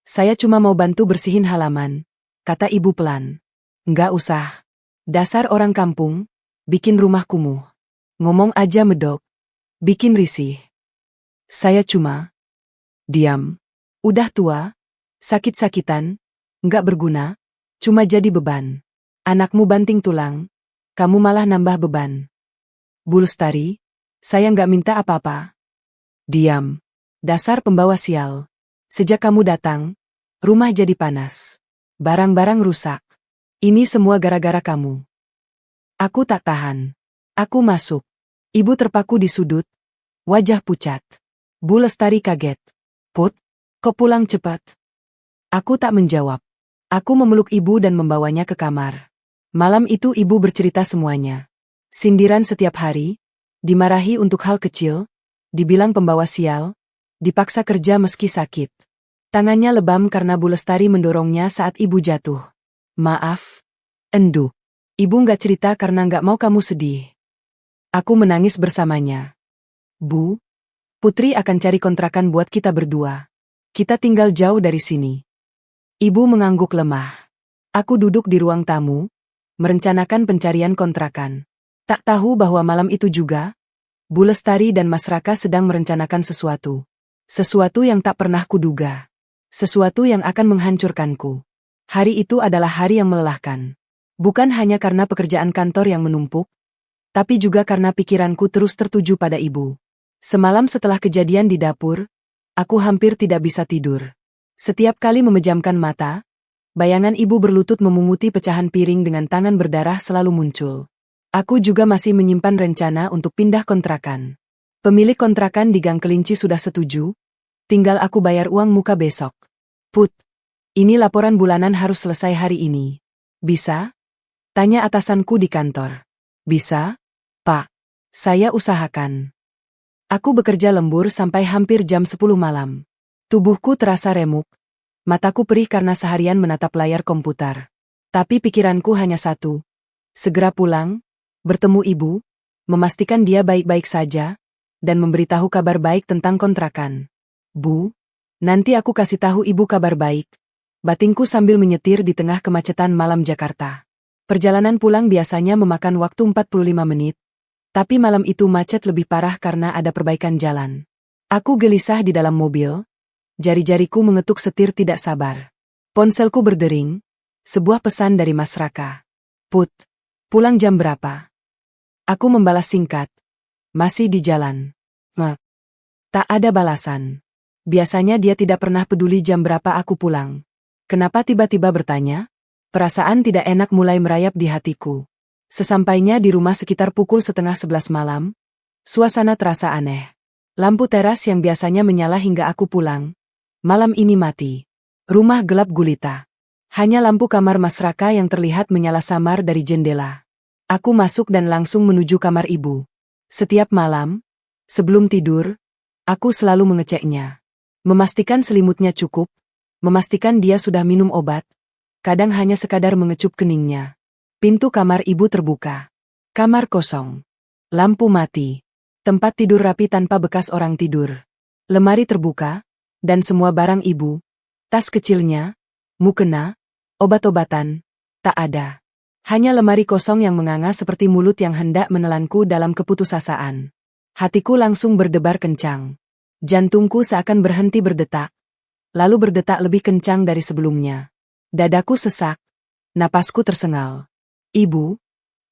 saya cuma mau bantu bersihin halaman, kata ibu pelan. Nggak usah. Dasar orang kampung, bikin rumah kumuh. Ngomong aja medok. Bikin risih. Saya cuma diam. Udah tua, sakit-sakitan, nggak berguna, cuma jadi beban. Anakmu banting tulang, kamu malah nambah beban. Bu Lestari, saya nggak minta apa-apa. Diam. Dasar pembawa sial. Sejak kamu datang, rumah jadi panas. Barang-barang rusak. Ini semua gara-gara kamu. Aku tak tahan. Aku masuk. Ibu terpaku di sudut. Wajah pucat. Bu Lestari kaget. Put, kok pulang cepat? Aku tak menjawab. Aku memeluk ibu dan membawanya ke kamar. Malam itu ibu bercerita semuanya. Sindiran setiap hari, dimarahi untuk hal kecil, dibilang pembawa sial, dipaksa kerja meski sakit. Tangannya lebam karena Bu Lestari mendorongnya saat ibu jatuh. Maaf, Endu. Ibu nggak cerita karena nggak mau kamu sedih. Aku menangis bersamanya. Bu, Putri akan cari kontrakan buat kita berdua. Kita tinggal jauh dari sini. Ibu mengangguk lemah. Aku duduk di ruang tamu, merencanakan pencarian kontrakan. Tak tahu bahwa malam itu juga, Bu Lestari dan Mas Raka sedang merencanakan sesuatu. Sesuatu yang tak pernah kuduga. Sesuatu yang akan menghancurkanku. Hari itu adalah hari yang melelahkan. Bukan hanya karena pekerjaan kantor yang menumpuk, tapi juga karena pikiranku terus tertuju pada ibu. Semalam setelah kejadian di dapur, aku hampir tidak bisa tidur. Setiap kali memejamkan mata, bayangan ibu berlutut memunguti pecahan piring dengan tangan berdarah selalu muncul. Aku juga masih menyimpan rencana untuk pindah kontrakan. Pemilik kontrakan di Gang Kelinci sudah setuju, tinggal aku bayar uang muka besok. Put, ini laporan bulanan harus selesai hari ini. Bisa? Tanya atasanku di kantor. Bisa, Pak. Saya usahakan. Aku bekerja lembur sampai hampir jam 10 malam. Tubuhku terasa remuk. Mataku perih karena seharian menatap layar komputer. Tapi pikiranku hanya satu. Segera pulang, bertemu ibu, memastikan dia baik-baik saja, dan memberitahu kabar baik tentang kontrakan. Bu, nanti aku kasih tahu ibu kabar baik. Batinku sambil menyetir di tengah kemacetan malam Jakarta. Perjalanan pulang biasanya memakan waktu 45 menit. Tapi malam itu macet lebih parah karena ada perbaikan jalan. Aku gelisah di dalam mobil. Jari-jariku mengetuk setir tidak sabar. Ponselku berdering. Sebuah pesan dari Mas Raka. Put, pulang jam berapa? Aku membalas singkat. Masih di jalan. Tak ada balasan. Biasanya dia tidak pernah peduli jam berapa aku pulang. Kenapa tiba-tiba bertanya? Perasaan tidak enak mulai merayap di hatiku. Sesampainya di rumah sekitar pukul 10:30 malam, suasana terasa aneh. Lampu teras yang biasanya menyala hingga aku pulang, malam ini mati. Rumah gelap gulita. Hanya lampu kamar Mas Raka yang terlihat menyala samar dari jendela. Aku masuk dan langsung menuju kamar ibu. Setiap malam, sebelum tidur, aku selalu mengeceknya. Memastikan selimutnya cukup, memastikan dia sudah minum obat, kadang hanya sekadar mengecup keningnya. Pintu kamar ibu terbuka. Kamar kosong. Lampu mati. Tempat tidur rapi tanpa bekas orang tidur. Lemari terbuka, dan semua barang ibu, tas kecilnya, mukena, obat-obatan, tak ada. Hanya lemari kosong yang menganga seperti mulut yang hendak menelanku dalam keputusasaan. Hatiku langsung berdebar kencang. Jantungku seakan berhenti berdetak, lalu berdetak lebih kencang dari sebelumnya. Dadaku sesak, napasku tersengal. Ibu,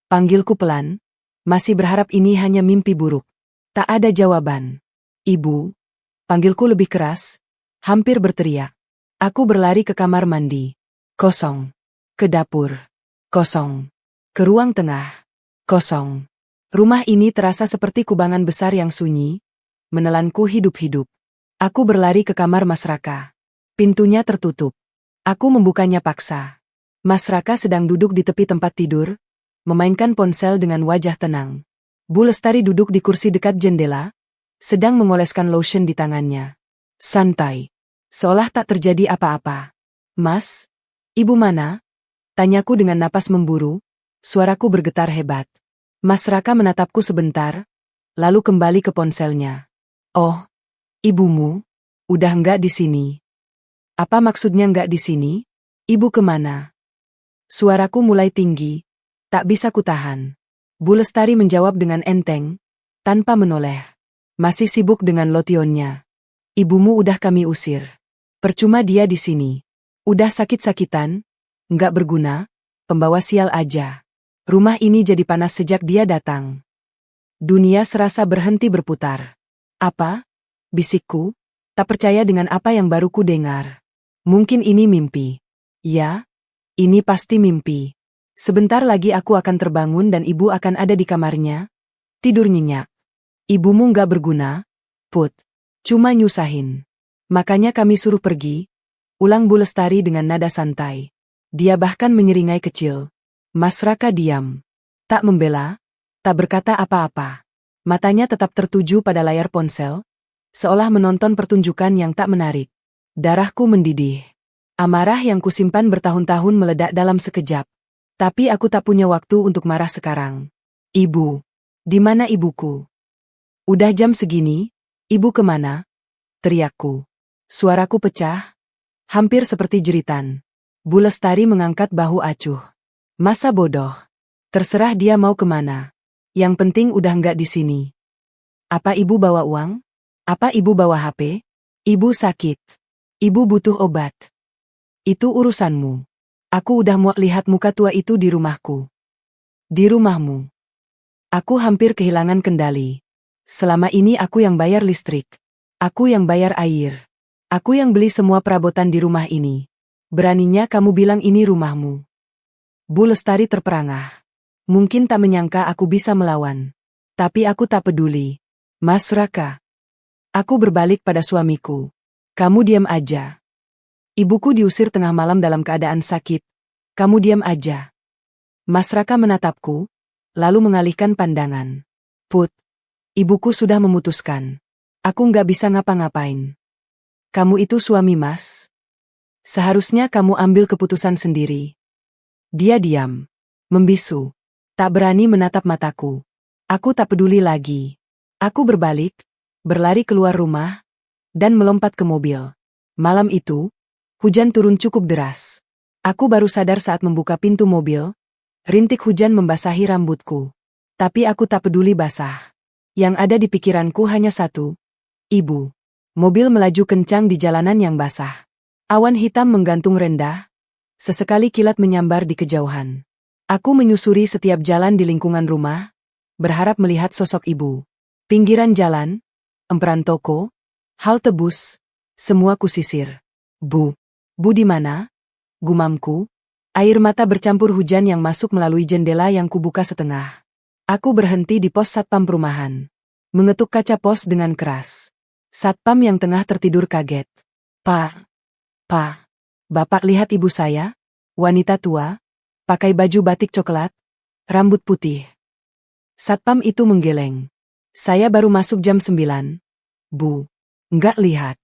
panggilku pelan, masih berharap ini hanya mimpi buruk. Tak ada jawaban. Ibu, panggilku lebih keras, hampir berteriak. Aku berlari ke kamar mandi. Kosong. Ke dapur. Kosong. Ke ruang tengah. Kosong. Rumah ini terasa seperti kubangan besar yang sunyi, menelanku hidup-hidup. Aku berlari ke kamar Mas Raka. Pintunya tertutup. Aku membukanya paksa. Mas Raka sedang duduk di tepi tempat tidur, memainkan ponsel dengan wajah tenang. Bu Lestari duduk di kursi dekat jendela, sedang mengoleskan lotion di tangannya. Santai. Seolah tak terjadi apa-apa. Mas, ibu mana? Tanyaku dengan napas memburu, suaraku bergetar hebat. Mas Raka menatapku sebentar, lalu kembali ke ponselnya. Oh, ibumu, udah enggak di sini. Apa maksudnya enggak di sini? Ibu kemana? Suaraku mulai tinggi, tak bisa kutahan. Bu Lestari menjawab dengan enteng, tanpa menoleh. Masih sibuk dengan lotionnya. Ibumu udah kami usir. Percuma dia di sini. Udah sakit-sakitan, nggak berguna, pembawa sial aja. Rumah ini jadi panas sejak dia datang. Dunia serasa berhenti berputar. Apa? bisikku, tak percaya dengan apa yang baru ku dengar. Mungkin ini mimpi. Ya, ini pasti mimpi. Sebentar lagi aku akan terbangun dan ibu akan ada di kamarnya. Tidur nyenyak. Ibumu nggak berguna, Put. Cuma nyusahin. Makanya kami suruh pergi. Ulang Bu Lestari dengan nada santai. Dia bahkan menyeringai kecil. Mas Raka diam. Tak membela, tak berkata apa-apa. Matanya tetap tertuju pada layar ponsel, seolah menonton pertunjukan yang tak menarik. Darahku mendidih. Amarah yang kusimpan bertahun-tahun meledak dalam sekejap. Tapi aku tak punya waktu untuk marah sekarang. Ibu. Di mana ibuku? Udah jam segini, ibu kemana? Teriakku. Suaraku pecah, hampir seperti jeritan. Bu Lestari mengangkat bahu acuh. Masa bodoh. Terserah dia mau kemana. Yang penting udah nggak di sini. Apa ibu bawa uang? Apa ibu bawa HP? Ibu sakit. Ibu butuh obat. Itu urusanmu. Aku udah muak lihat muka tua itu di rumahku. Di rumahmu. Aku hampir kehilangan kendali. Selama ini aku yang bayar listrik. Aku yang bayar air. Aku yang beli semua perabotan di rumah ini. Beraninya kamu bilang ini rumahmu. Bu Lestari terperangah. Mungkin tak menyangka aku bisa melawan. Tapi aku tak peduli. Mas Raka. Aku berbalik pada suamiku. Kamu diam aja. Ibuku diusir tengah malam dalam keadaan sakit. Kamu diam aja. Mas Raka menatapku, lalu mengalihkan pandangan. Put, ibuku sudah memutuskan. Aku nggak bisa ngapa-ngapain. Kamu itu suami Mas. Seharusnya kamu ambil keputusan sendiri. Dia diam. Membisu. Tak berani menatap mataku. Aku tak peduli lagi. Aku berbalik, berlari keluar rumah, dan melompat ke mobil. Malam itu, hujan turun cukup deras. Aku baru sadar saat membuka pintu mobil, rintik hujan membasahi rambutku. Tapi aku tak peduli basah. Yang ada di pikiranku hanya satu. Ibu. Mobil melaju kencang di jalanan yang basah. Awan hitam menggantung rendah. Sesekali kilat menyambar di kejauhan. Aku menyusuri setiap jalan di lingkungan rumah, berharap melihat sosok ibu. Pinggiran jalan, emperan toko, halte bus, semua kusisir. Bu di mana? Gumamku. Air mata bercampur hujan yang masuk melalui jendela yang kubuka setengah. Aku berhenti di pos satpam perumahan. Mengetuk kaca pos dengan keras. Satpam yang tengah tertidur kaget. Pak. Bapak lihat ibu saya? Wanita tua, pakai baju batik coklat, rambut putih. Satpam itu menggeleng. Saya baru masuk jam 9. Bu, nggak lihat.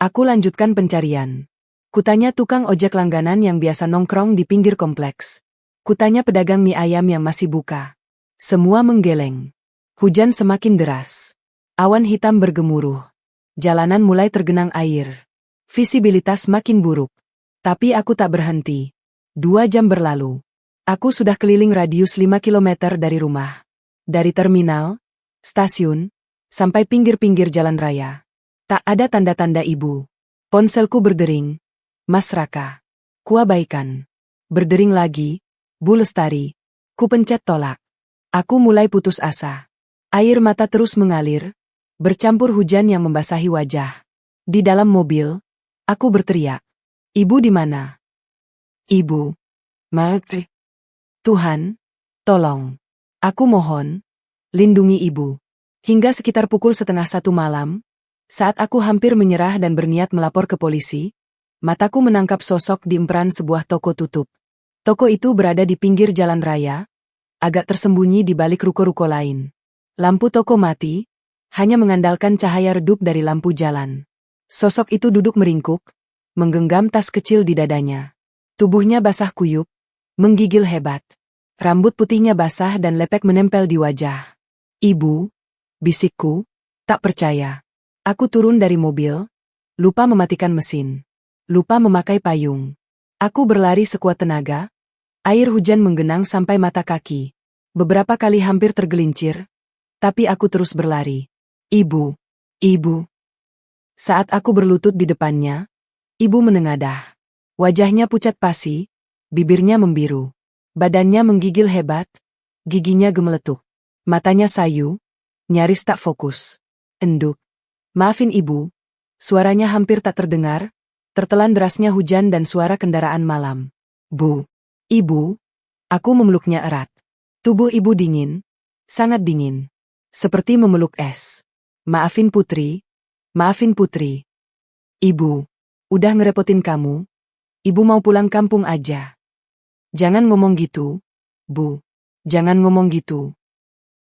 Aku lanjutkan pencarian. Kutanya tukang ojek langganan yang biasa nongkrong di pinggir kompleks. Kutanya pedagang mie ayam yang masih buka. Semua menggeleng. Hujan semakin deras. Awan hitam bergemuruh. Jalanan mulai tergenang air. Visibilitas makin buruk. Tapi aku tak berhenti. 2 jam berlalu. Aku sudah keliling radius 5 kilometer dari rumah. Dari terminal, stasiun, sampai pinggir-pinggir jalan raya. Tak ada tanda-tanda ibu. Ponselku berdering. Mas Raka. Kuabaikan. Berdering lagi. Bu Lestari. Ku pencet tolak. Aku mulai putus asa. Air mata terus mengalir, bercampur hujan yang membasahi wajah. Di dalam mobil, aku berteriak. Ibu di mana? Ibu. Mati. Tuhan, tolong. Aku mohon, lindungi ibu. Hingga sekitar pukul 12:30 malam, saat aku hampir menyerah dan berniat melapor ke polisi, mataku menangkap sosok di emperan sebuah toko tutup. Toko itu berada di pinggir jalan raya, agak tersembunyi di balik ruko-ruko lain. Lampu toko mati, hanya mengandalkan cahaya redup dari lampu jalan. Sosok itu duduk meringkuk, menggenggam tas kecil di dadanya. Tubuhnya basah kuyup, menggigil hebat. Rambut putihnya basah dan lepek menempel di wajah. Ibu, bisikku, tak percaya. Aku turun dari mobil, lupa mematikan mesin, lupa memakai payung. Aku berlari sekuat tenaga, air hujan menggenang sampai mata kaki. Beberapa kali hampir tergelincir, tapi aku terus berlari. Ibu. Saat aku berlutut di depannya, ibu menengadah. Wajahnya pucat pasi, bibirnya membiru. Badannya menggigil hebat, giginya gemeletuk. Matanya sayu, nyaris tak fokus. Enduk. Maafin ibu. Suaranya hampir tak terdengar, tertelan derasnya hujan dan suara kendaraan malam. Bu. Ibu. Aku memeluknya erat. Tubuh ibu dingin. Sangat dingin. Seperti memeluk es. Maafin Putri. Maafin Putri. Ibu. Udah ngerepotin kamu. Ibu mau pulang kampung aja. Jangan ngomong gitu, Bu. Jangan ngomong gitu.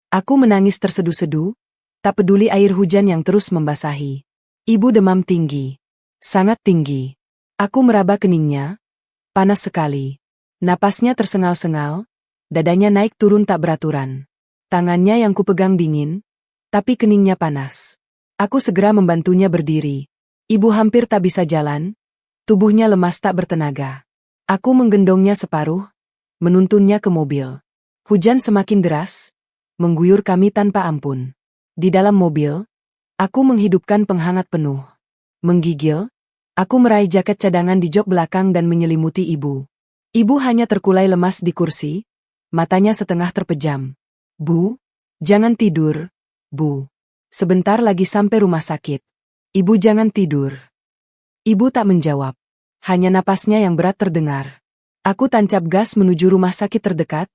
Aku menangis terseduh-seduh, tak peduli air hujan yang terus membasahi. Ibu demam tinggi. Sangat tinggi. Aku meraba keningnya. Panas sekali. Napasnya tersengal-sengal. Dadanya naik turun tak beraturan. Tangannya yang kupegang dingin, tapi keningnya panas. Aku segera membantunya berdiri. Ibu hampir tak bisa jalan. Tubuhnya lemas tak bertenaga. Aku menggendongnya separuh, menuntunnya ke mobil. Hujan semakin deras, mengguyur kami tanpa ampun. Di dalam mobil, aku menghidupkan penghangat penuh. Menggigil, aku meraih jaket cadangan di jok belakang dan menyelimuti ibu. Ibu hanya terkulai lemas di kursi, matanya setengah terpejam. Bu, jangan tidur, Bu. Sebentar lagi sampai rumah sakit. Ibu jangan tidur. Ibu tak menjawab. Hanya napasnya yang berat terdengar. Aku tancap gas menuju rumah sakit terdekat,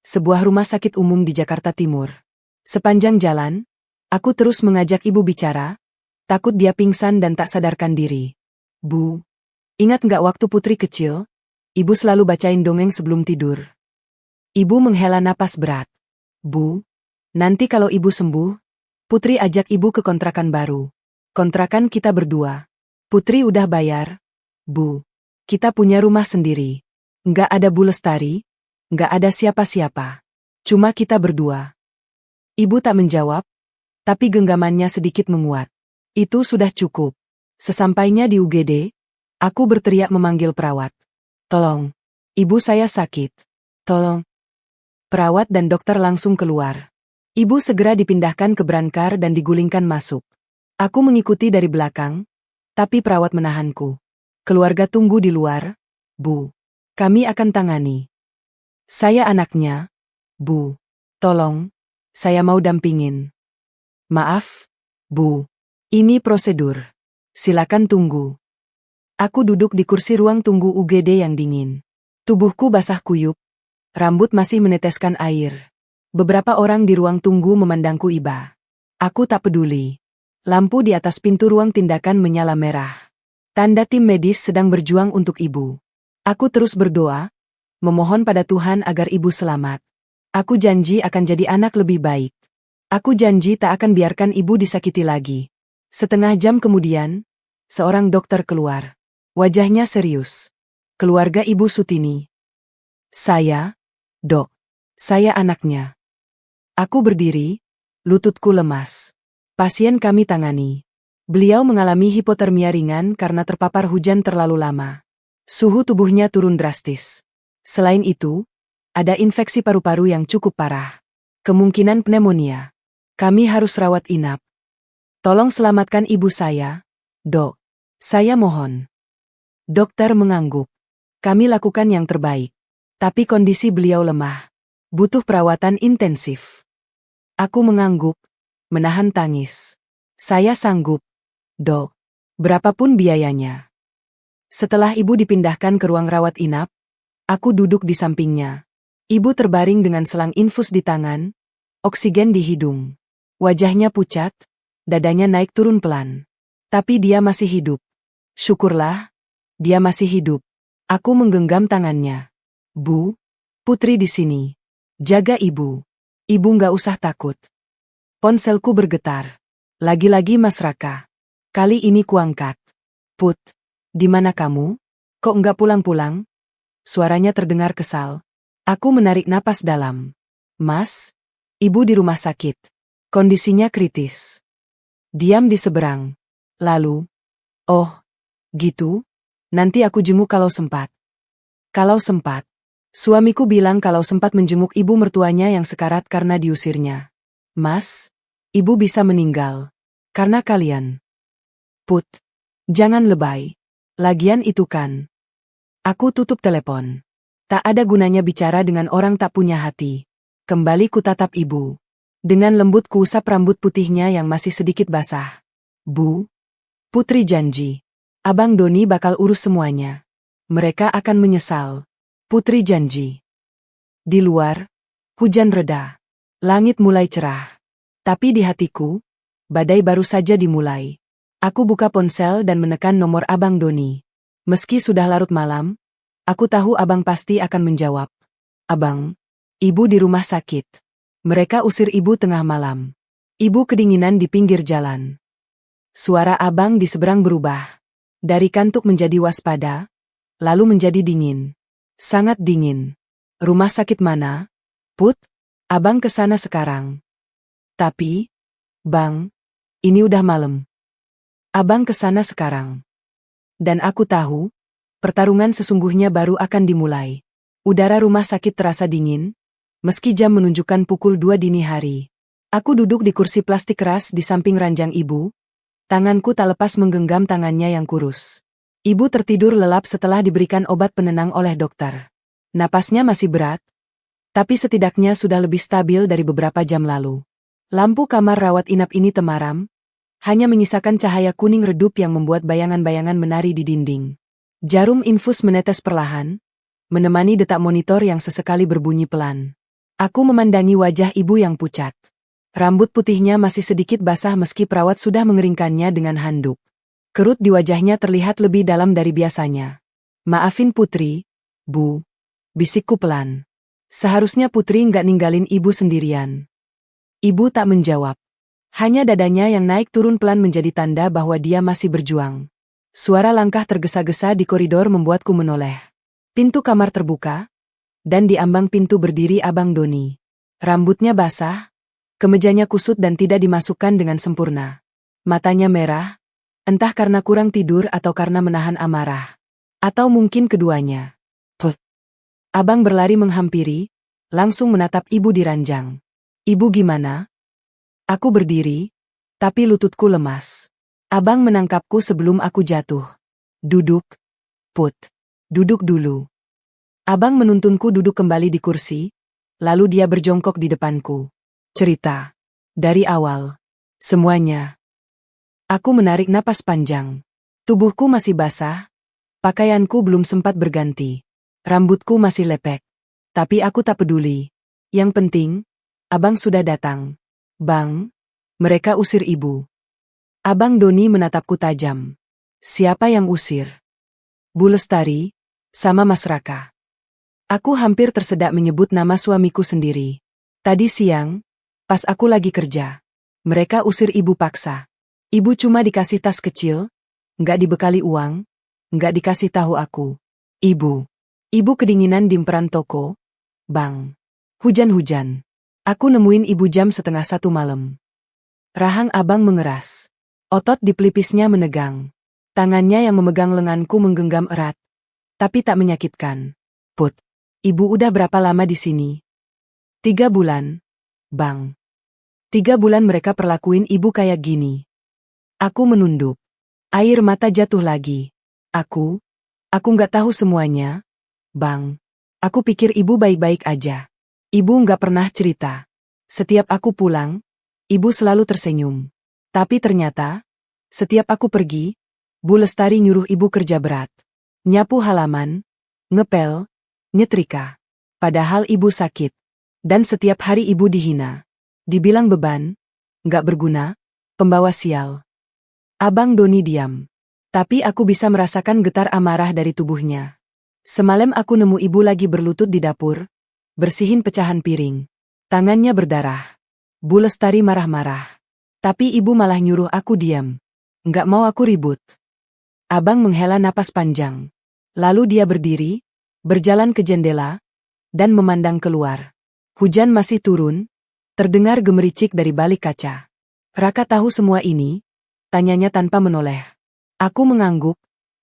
sebuah rumah sakit umum di Jakarta Timur. Sepanjang jalan, aku terus mengajak ibu bicara, takut dia pingsan dan tak sadarkan diri. Bu, ingat nggak waktu Putri kecil? Ibu selalu bacain dongeng sebelum tidur. Ibu menghela napas berat. Bu, nanti kalau ibu sembuh, Putri ajak ibu ke kontrakan baru. Kontrakan kita berdua. Putri udah bayar. Bu, kita punya rumah sendiri. Nggak ada Bu Lestari, nggak ada siapa-siapa. Cuma kita berdua. Ibu tak menjawab, tapi genggamannya sedikit menguat. Itu sudah cukup. Sesampainya di UGD, aku berteriak memanggil perawat. Tolong, ibu saya sakit. Tolong. Perawat dan dokter langsung keluar. Ibu segera dipindahkan ke brankar dan digulingkan masuk. Aku mengikuti dari belakang, tapi perawat menahanku. Keluarga tunggu di luar, Bu. Kami akan tangani. Saya anaknya, Bu. Tolong, saya mau dampingin. Maaf, Bu. Ini prosedur. Silakan tunggu. Aku duduk di kursi ruang tunggu UGD yang dingin. Tubuhku basah kuyup, rambut masih meneteskan air. Beberapa orang di ruang tunggu memandangku iba. Aku tak peduli. Lampu di atas pintu ruang tindakan menyala merah. Tanda tim medis sedang berjuang untuk ibu. Aku terus berdoa, memohon pada Tuhan agar ibu selamat. Aku janji akan jadi anak lebih baik. Aku janji tak akan biarkan ibu disakiti lagi. Setengah jam kemudian, seorang dokter keluar. Wajahnya serius. Keluarga Ibu Sutini. Saya, Dok. Saya anaknya. Aku berdiri, lututku lemas. Pasien kami tangani. Beliau mengalami hipotermia ringan karena terpapar hujan terlalu lama. Suhu tubuhnya turun drastis. Selain itu, ada infeksi paru-paru yang cukup parah. Kemungkinan pneumonia. Kami harus rawat inap. Tolong selamatkan ibu saya, Dok. Saya mohon. Dokter mengangguk. Kami lakukan yang terbaik. Tapi kondisi beliau lemah. Butuh perawatan intensif. Aku mengangguk, menahan tangis. Saya sanggup, Dok. Berapapun biayanya. Setelah ibu dipindahkan ke ruang rawat inap, aku duduk di sampingnya. Ibu terbaring dengan selang infus di tangan, oksigen di hidung. Wajahnya pucat, dadanya naik turun pelan. Tapi dia masih hidup. Syukurlah, dia masih hidup. Aku menggenggam tangannya. Bu, Putri di sini. Jaga ibu. Ibu nggak usah takut. Ponselku bergetar. Lagi-lagi Mas Raka. Kali ini kuangkat. Put, di mana kamu? Kok nggak pulang-pulang? Suaranya terdengar kesal. Aku menarik napas dalam. Mas, ibu di rumah sakit. Kondisinya kritis. Diam di seberang. Lalu, oh, gitu? Nanti aku jenguk kalau sempat. Kalau sempat. Suamiku bilang kalau sempat menjenguk ibu mertuanya yang sekarat karena diusirnya. Mas, ibu bisa meninggal. Karena kalian. Put, jangan lebay. Lagian itu kan. Aku tutup telepon. Tak ada gunanya bicara dengan orang tak punya hati. Kembali kutatap ibu. Dengan lembut kuusap rambut putihnya yang masih sedikit basah. Bu, Putri janji. Abang Doni bakal urus semuanya. Mereka akan menyesal. Putri janji. Di luar, hujan reda. Langit mulai cerah. Tapi di hatiku, badai baru saja dimulai. Aku buka ponsel dan menekan nomor Abang Doni. Meski sudah larut malam, aku tahu abang pasti akan menjawab. Abang, ibu di rumah sakit. Mereka usir ibu tengah malam. Ibu kedinginan di pinggir jalan. Suara abang di seberang berubah. Dari kantuk menjadi waspada, lalu menjadi dingin. Sangat dingin. Rumah sakit mana? Put, abang ke sana sekarang. Tapi, bang, ini udah malam. Abang ke sana sekarang. Dan aku tahu, pertarungan sesungguhnya baru akan dimulai. Udara rumah sakit terasa dingin, meski jam menunjukkan pukul 2 dini hari. Aku duduk di kursi plastik keras di samping ranjang ibu. Tanganku tak lepas menggenggam tangannya yang kurus. Ibu tertidur lelap setelah diberikan obat penenang oleh dokter. Napasnya masih berat, tapi setidaknya sudah lebih stabil dari beberapa jam lalu. Lampu kamar rawat inap ini temaram, hanya menyisakan cahaya kuning redup yang membuat bayangan-bayangan menari di dinding. Jarum infus menetes perlahan, menemani detak monitor yang sesekali berbunyi pelan. Aku memandangi wajah ibu yang pucat. Rambut putihnya masih sedikit basah meski perawat sudah mengeringkannya dengan handuk. Kerut di wajahnya terlihat lebih dalam dari biasanya. Maafin Putri, Bu. Bisikku pelan. Seharusnya Putri nggak ninggalin ibu sendirian. Ibu tak menjawab. Hanya dadanya yang naik turun pelan menjadi tanda bahwa dia masih berjuang. Suara langkah tergesa-gesa di koridor membuatku menoleh. Pintu kamar terbuka, dan di ambang pintu berdiri Abang Doni. Rambutnya basah, kemejanya kusut dan tidak dimasukkan dengan sempurna. Matanya merah, entah karena kurang tidur atau karena menahan amarah. Atau mungkin keduanya. Puh. Abang berlari menghampiri, langsung menatap ibu di ranjang. Ibu gimana? Aku berdiri, tapi lututku lemas. Abang menangkapku sebelum aku jatuh. Duduk, Put. Duduk dulu. Abang menuntunku duduk kembali di kursi, lalu dia berjongkok di depanku. Cerita. Dari awal. Semuanya. Aku menarik napas panjang. Tubuhku masih basah. Pakaianku belum sempat berganti. Rambutku masih lepek. Tapi aku tak peduli. Yang penting, abang sudah datang. Bang, mereka usir ibu. Abang Doni menatapku tajam. Siapa yang usir? Bu Lestari, sama Mas Raka. Aku hampir tersedak menyebut nama suamiku sendiri. Tadi siang, pas aku lagi kerja, mereka usir ibu paksa. Ibu cuma dikasih tas kecil, nggak dibekali uang, nggak dikasih tahu aku. Ibu kedinginan di emperan toko. Bang. Hujan-hujan. Aku nemuin ibu jam 12:30 malam. Rahang abang mengeras. Otot di pelipisnya menegang. Tangannya yang memegang lenganku menggenggam erat. Tapi tak menyakitkan. Put, ibu udah berapa lama di sini? 3 bulan. Bang. 3 bulan mereka perlakuin ibu kayak gini. Aku menunduk. Air mata jatuh lagi. Aku nggak tahu semuanya. Bang. Aku pikir ibu baik-baik aja. Ibu nggak pernah cerita. Setiap aku pulang, ibu selalu tersenyum. Tapi ternyata, setiap aku pergi, Bu Lestari nyuruh ibu kerja berat. Nyapu halaman, ngepel, nyetrika. Padahal ibu sakit. Dan setiap hari ibu dihina. Dibilang beban, nggak berguna, pembawa sial. Abang Doni diam. Tapi aku bisa merasakan getar amarah dari tubuhnya. Semalam aku nemu ibu lagi berlutut di dapur, bersihin pecahan piring. Tangannya berdarah. Bu Lestari marah-marah. Tapi ibu malah nyuruh aku diam. Nggak mau aku ribut. Abang menghela napas panjang. Lalu dia berdiri, berjalan ke jendela, dan memandang keluar. Hujan masih turun, terdengar gemericik dari balik kaca. Raka tahu semua ini? Tanyanya tanpa menoleh. Aku mengangguk,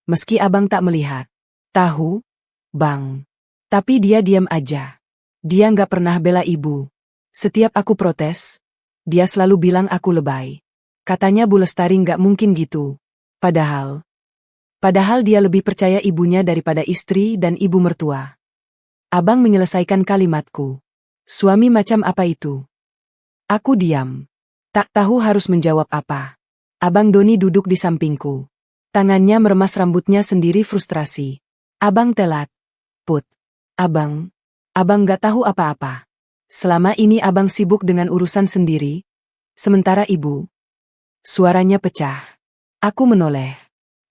meski abang tak melihat. Tahu, bang. Tapi dia diam aja. Dia nggak pernah bela ibu. Setiap aku protes, dia selalu bilang aku lebay. Katanya Bu Lestari nggak mungkin gitu. Padahal dia lebih percaya ibunya daripada istri dan ibu mertua. Abang menyelesaikan kalimatku. Suami macam apa itu? Aku diam. Tak tahu harus menjawab apa. Abang Doni duduk di sampingku. Tangannya meremas rambutnya sendiri frustrasi. Abang telat. Put. Abang gak tahu apa-apa. Selama ini abang sibuk dengan urusan sendiri. Sementara ibu. Suaranya pecah. Aku menoleh.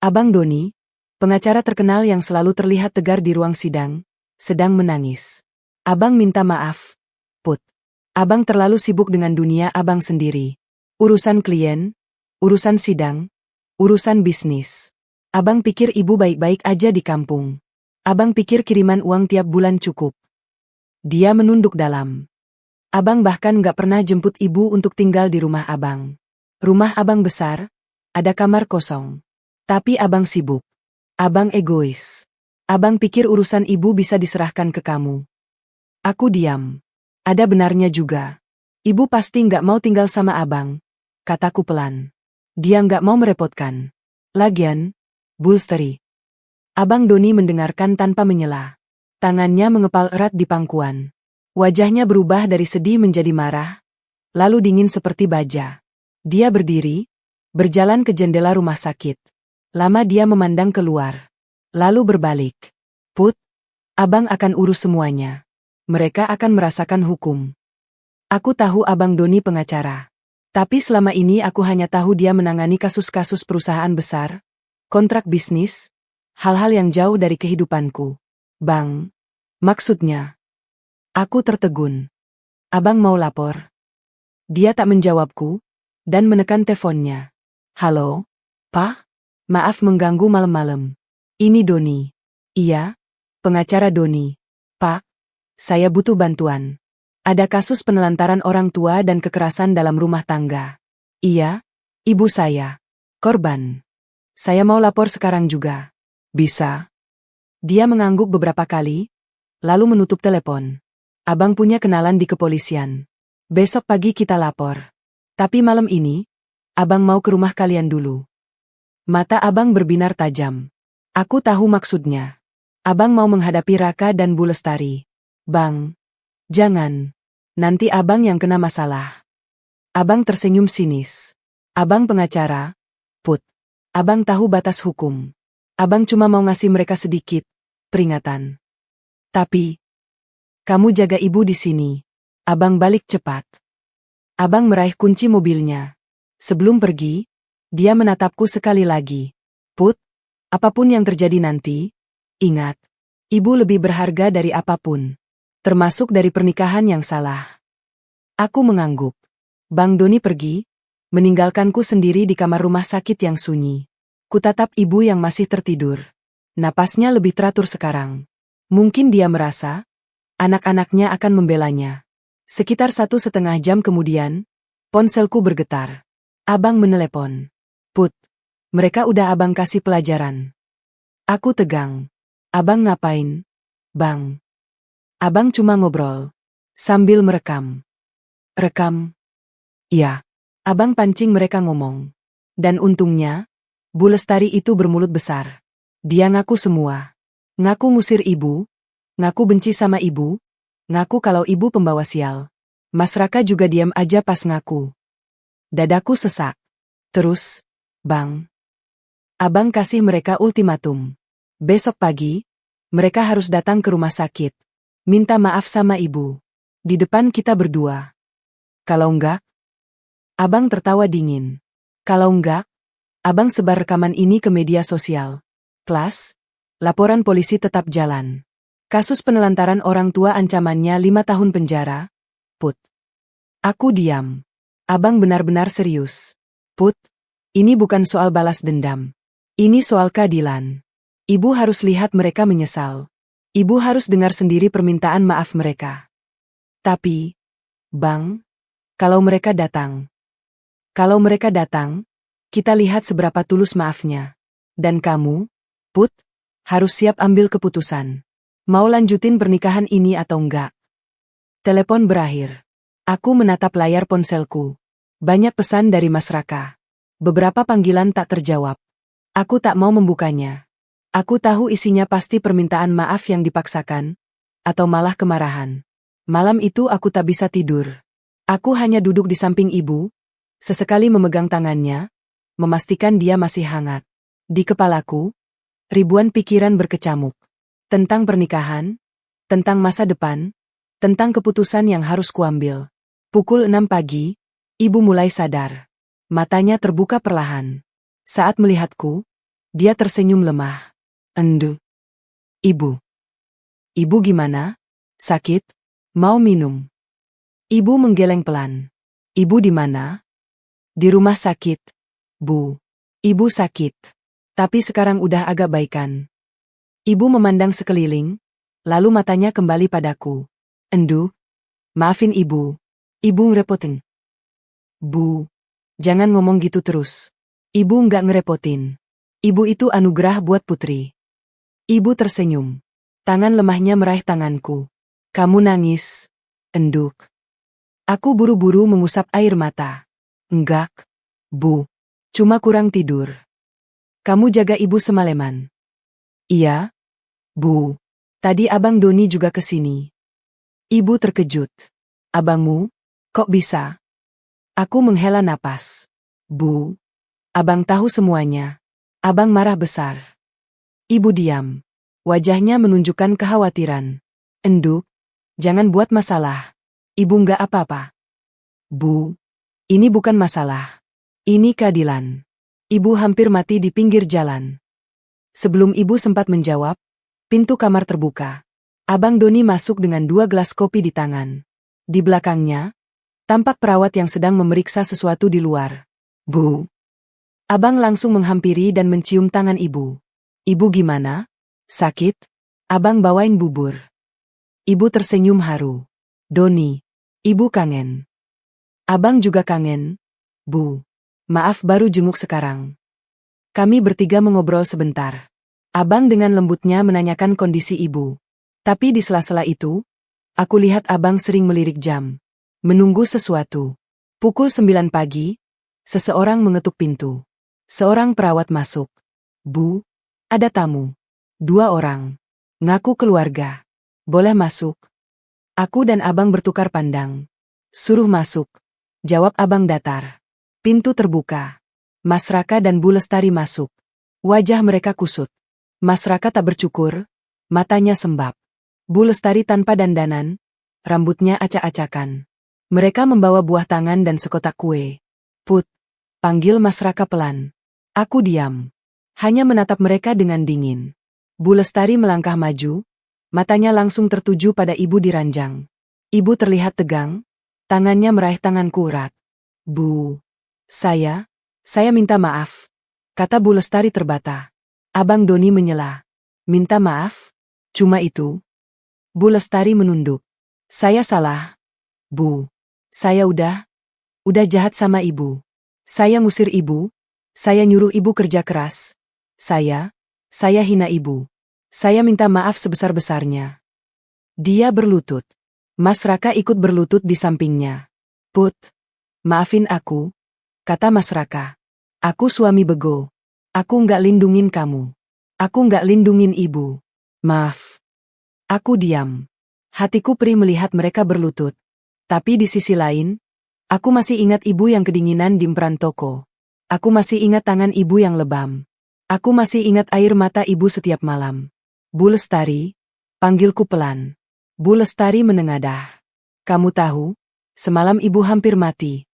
Abang Doni, pengacara terkenal yang selalu terlihat tegar di ruang sidang, sedang menangis. Abang minta maaf. Put. Abang terlalu sibuk dengan dunia abang sendiri. Urusan klien, urusan sidang, urusan bisnis. Abang pikir ibu baik-baik aja di kampung. Abang pikir kiriman uang tiap bulan cukup. Dia menunduk dalam. Abang bahkan gak pernah jemput ibu untuk tinggal di rumah abang. Rumah abang besar, ada kamar kosong. Tapi abang sibuk. Abang egois. Abang pikir urusan ibu bisa diserahkan ke kamu. Aku diam. Ada benarnya juga. Ibu pasti gak mau tinggal sama abang, kataku pelan. Dia gak mau merepotkan. Lagian, Bulsteri. Abang Doni mendengarkan tanpa menyela. Tangannya mengepal erat di pangkuan. Wajahnya berubah dari sedih menjadi marah, lalu dingin seperti baja. Dia berdiri, berjalan ke jendela rumah sakit. Lama dia memandang keluar. Lalu berbalik. Put, abang akan urus semuanya. Mereka akan merasakan hukum. Aku tahu abang Doni pengacara. Tapi selama ini aku hanya tahu dia menangani kasus-kasus perusahaan besar, kontrak bisnis, hal-hal yang jauh dari kehidupanku. Bang, maksudnya. Aku tertegun. Abang mau lapor. Dia tak menjawabku, dan menekan teleponnya. Halo, Pak? Maaf mengganggu malam-malam. Ini Doni. Iya, pengacara Doni. Pak, saya butuh bantuan. Ada kasus penelantaran orang tua dan kekerasan dalam rumah tangga. Iya, ibu saya. Korban. Saya mau lapor sekarang juga. Bisa? Dia mengangguk beberapa kali, lalu menutup telepon. Abang punya kenalan di kepolisian. Besok pagi kita lapor. Tapi malam ini, abang mau ke rumah kalian dulu. Mata abang berbinar tajam. Aku tahu maksudnya. Abang mau menghadapi Raka dan Bu Lestari. Bang, jangan. Nanti abang yang kena masalah. Abang tersenyum sinis. Abang pengacara. Put. Abang tahu batas hukum. Abang cuma mau ngasih mereka sedikit peringatan. Tapi kamu jaga ibu di sini. Abang balik cepat. Abang meraih kunci mobilnya. Sebelum pergi, dia menatapku sekali lagi. Put, apapun yang terjadi nanti, ingat, ibu lebih berharga dari apapun. Termasuk dari pernikahan yang salah. Aku mengangguk. Bang Doni pergi, meninggalkanku sendiri di kamar rumah sakit yang sunyi. Kutatap ibu yang masih tertidur. Napasnya lebih teratur sekarang. Mungkin dia merasa anak-anaknya akan membelanya. Sekitar 1,5 jam kemudian, ponselku bergetar. Abang menelepon. Put, mereka udah abang kasih pelajaran. Aku tegang. Abang ngapain? Bang. Abang cuma ngobrol. Sambil merekam. Rekam? Iya. Abang pancing mereka ngomong. Dan untungnya, Bu Lestari itu bermulut besar. Dia ngaku semua. Ngaku ngusir ibu. Ngaku benci sama ibu, ngaku kalau ibu pembawa sial. Mas Raka juga diam aja pas ngaku. Dadaku sesak. Terus, Bang. Abang kasih mereka ultimatum. Besok pagi, mereka harus datang ke rumah sakit. Minta maaf sama ibu. Di depan kita berdua. Kalau enggak, abang tertawa dingin. Kalau enggak, abang sebar rekaman ini ke media sosial. Kelas, laporan polisi tetap jalan. Kasus penelantaran orang tua ancamannya 5 tahun penjara. Put. Aku diam. Abang benar-benar serius. Put, ini bukan soal balas dendam. Ini soal keadilan. Ibu harus lihat mereka menyesal. Ibu harus dengar sendiri permintaan maaf mereka. Tapi, Bang, kalau mereka datang. Kalau mereka datang, kita lihat seberapa tulus maafnya. Dan kamu, Put, harus siap ambil keputusan. Mau lanjutin pernikahan ini atau enggak? Telepon berakhir. Aku menatap layar ponselku. Banyak pesan dari Mas Raka. Beberapa panggilan tak terjawab. Aku tak mau membukanya. Aku tahu isinya pasti permintaan maaf yang dipaksakan, atau malah kemarahan. Malam itu aku tak bisa tidur. Aku hanya duduk di samping ibu, sesekali memegang tangannya, memastikan dia masih hangat. Di kepalaku, ribuan pikiran berkecamuk. Tentang pernikahan, tentang masa depan, tentang keputusan yang harus kuambil. Pukul 6 pagi, ibu mulai sadar. Matanya terbuka perlahan. Saat melihatku, dia tersenyum lemah. Endu. Ibu. Ibu gimana? Sakit? Mau minum? Ibu menggeleng pelan. Ibu di mana? Di rumah sakit, Bu. Ibu sakit. Tapi sekarang udah agak baikan. Ibu memandang sekeliling, lalu matanya kembali padaku. Endu, maafin ibu. Ibu ngerepotin. Bu, jangan ngomong gitu terus. Ibu nggak ngerepotin. Ibu itu anugerah buat putri. Ibu tersenyum. Tangan lemahnya meraih tanganku. Kamu nangis, Enduk. Aku buru-buru mengusap air mata. Enggak, Bu. Cuma kurang tidur. Kamu jaga ibu semalaman. Iya, Bu. Tadi Abang Doni juga kesini. Ibu terkejut. Abangmu? Kok bisa? Aku menghela napas. Bu. Abang tahu semuanya. Abang marah besar. Ibu diam. Wajahnya menunjukkan kekhawatiran. Enduk, jangan buat masalah. Ibu nggak apa-apa. Bu, ini bukan masalah. Ini keadilan. Ibu hampir mati di pinggir jalan. Sebelum ibu sempat menjawab, pintu kamar terbuka. Abang Doni masuk dengan 2 gelas kopi di tangan. Di belakangnya, tampak perawat yang sedang memeriksa sesuatu di luar. Bu. Abang langsung menghampiri dan mencium tangan ibu. Ibu gimana? Sakit? Abang bawain bubur. Ibu tersenyum haru. Doni. Ibu kangen. Abang juga kangen, Bu. Maaf baru jenguk sekarang. Kami bertiga mengobrol sebentar. Abang dengan lembutnya menanyakan kondisi ibu. Tapi di sela-sela itu, aku lihat abang sering melirik jam. Menunggu sesuatu. Pukul 9 pagi, seseorang mengetuk pintu. Seorang perawat masuk. Bu, ada tamu. 2 orang. Ngaku keluarga. Boleh masuk? Aku dan abang bertukar pandang. Suruh masuk. Jawab abang datar. Pintu terbuka. Mas Raka dan Bu Lestari masuk. Wajah mereka kusut. Mas Raka tak bercukur, matanya sembab. Bu Lestari tanpa dandanan, rambutnya acak-acakan. Mereka membawa buah tangan dan sekotak kue. Put, panggil Mas Raka pelan. Aku diam. Hanya menatap mereka dengan dingin. Bu Lestari melangkah maju, matanya langsung tertuju pada ibu di ranjang. Ibu terlihat tegang, tangannya meraih tanganku erat. Bu, saya minta maaf, kata Bu Lestari terbata. Abang Doni menyela. Minta maaf? Cuma itu? Bu Lestari menunduk. Saya salah, Bu. Saya udah jahat sama ibu. Saya ngusir ibu, saya nyuruh ibu kerja keras. Saya hina ibu. Saya minta maaf sebesar-besarnya. Dia berlutut. Mas Raka ikut berlutut di sampingnya. Put, maafin aku, kata Mas Raka. Aku suami bego. Aku nggak lindungin kamu. Aku nggak lindungin ibu. Maaf. Aku diam. Hatiku perih melihat mereka berlutut. Tapi di sisi lain, aku masih ingat ibu yang kedinginan di emperan toko. Aku masih ingat tangan ibu yang lebam. Aku masih ingat air mata ibu setiap malam. Bu Lestari, panggilku pelan. Bu Lestari menengadah. Kamu tahu, semalam ibu hampir mati.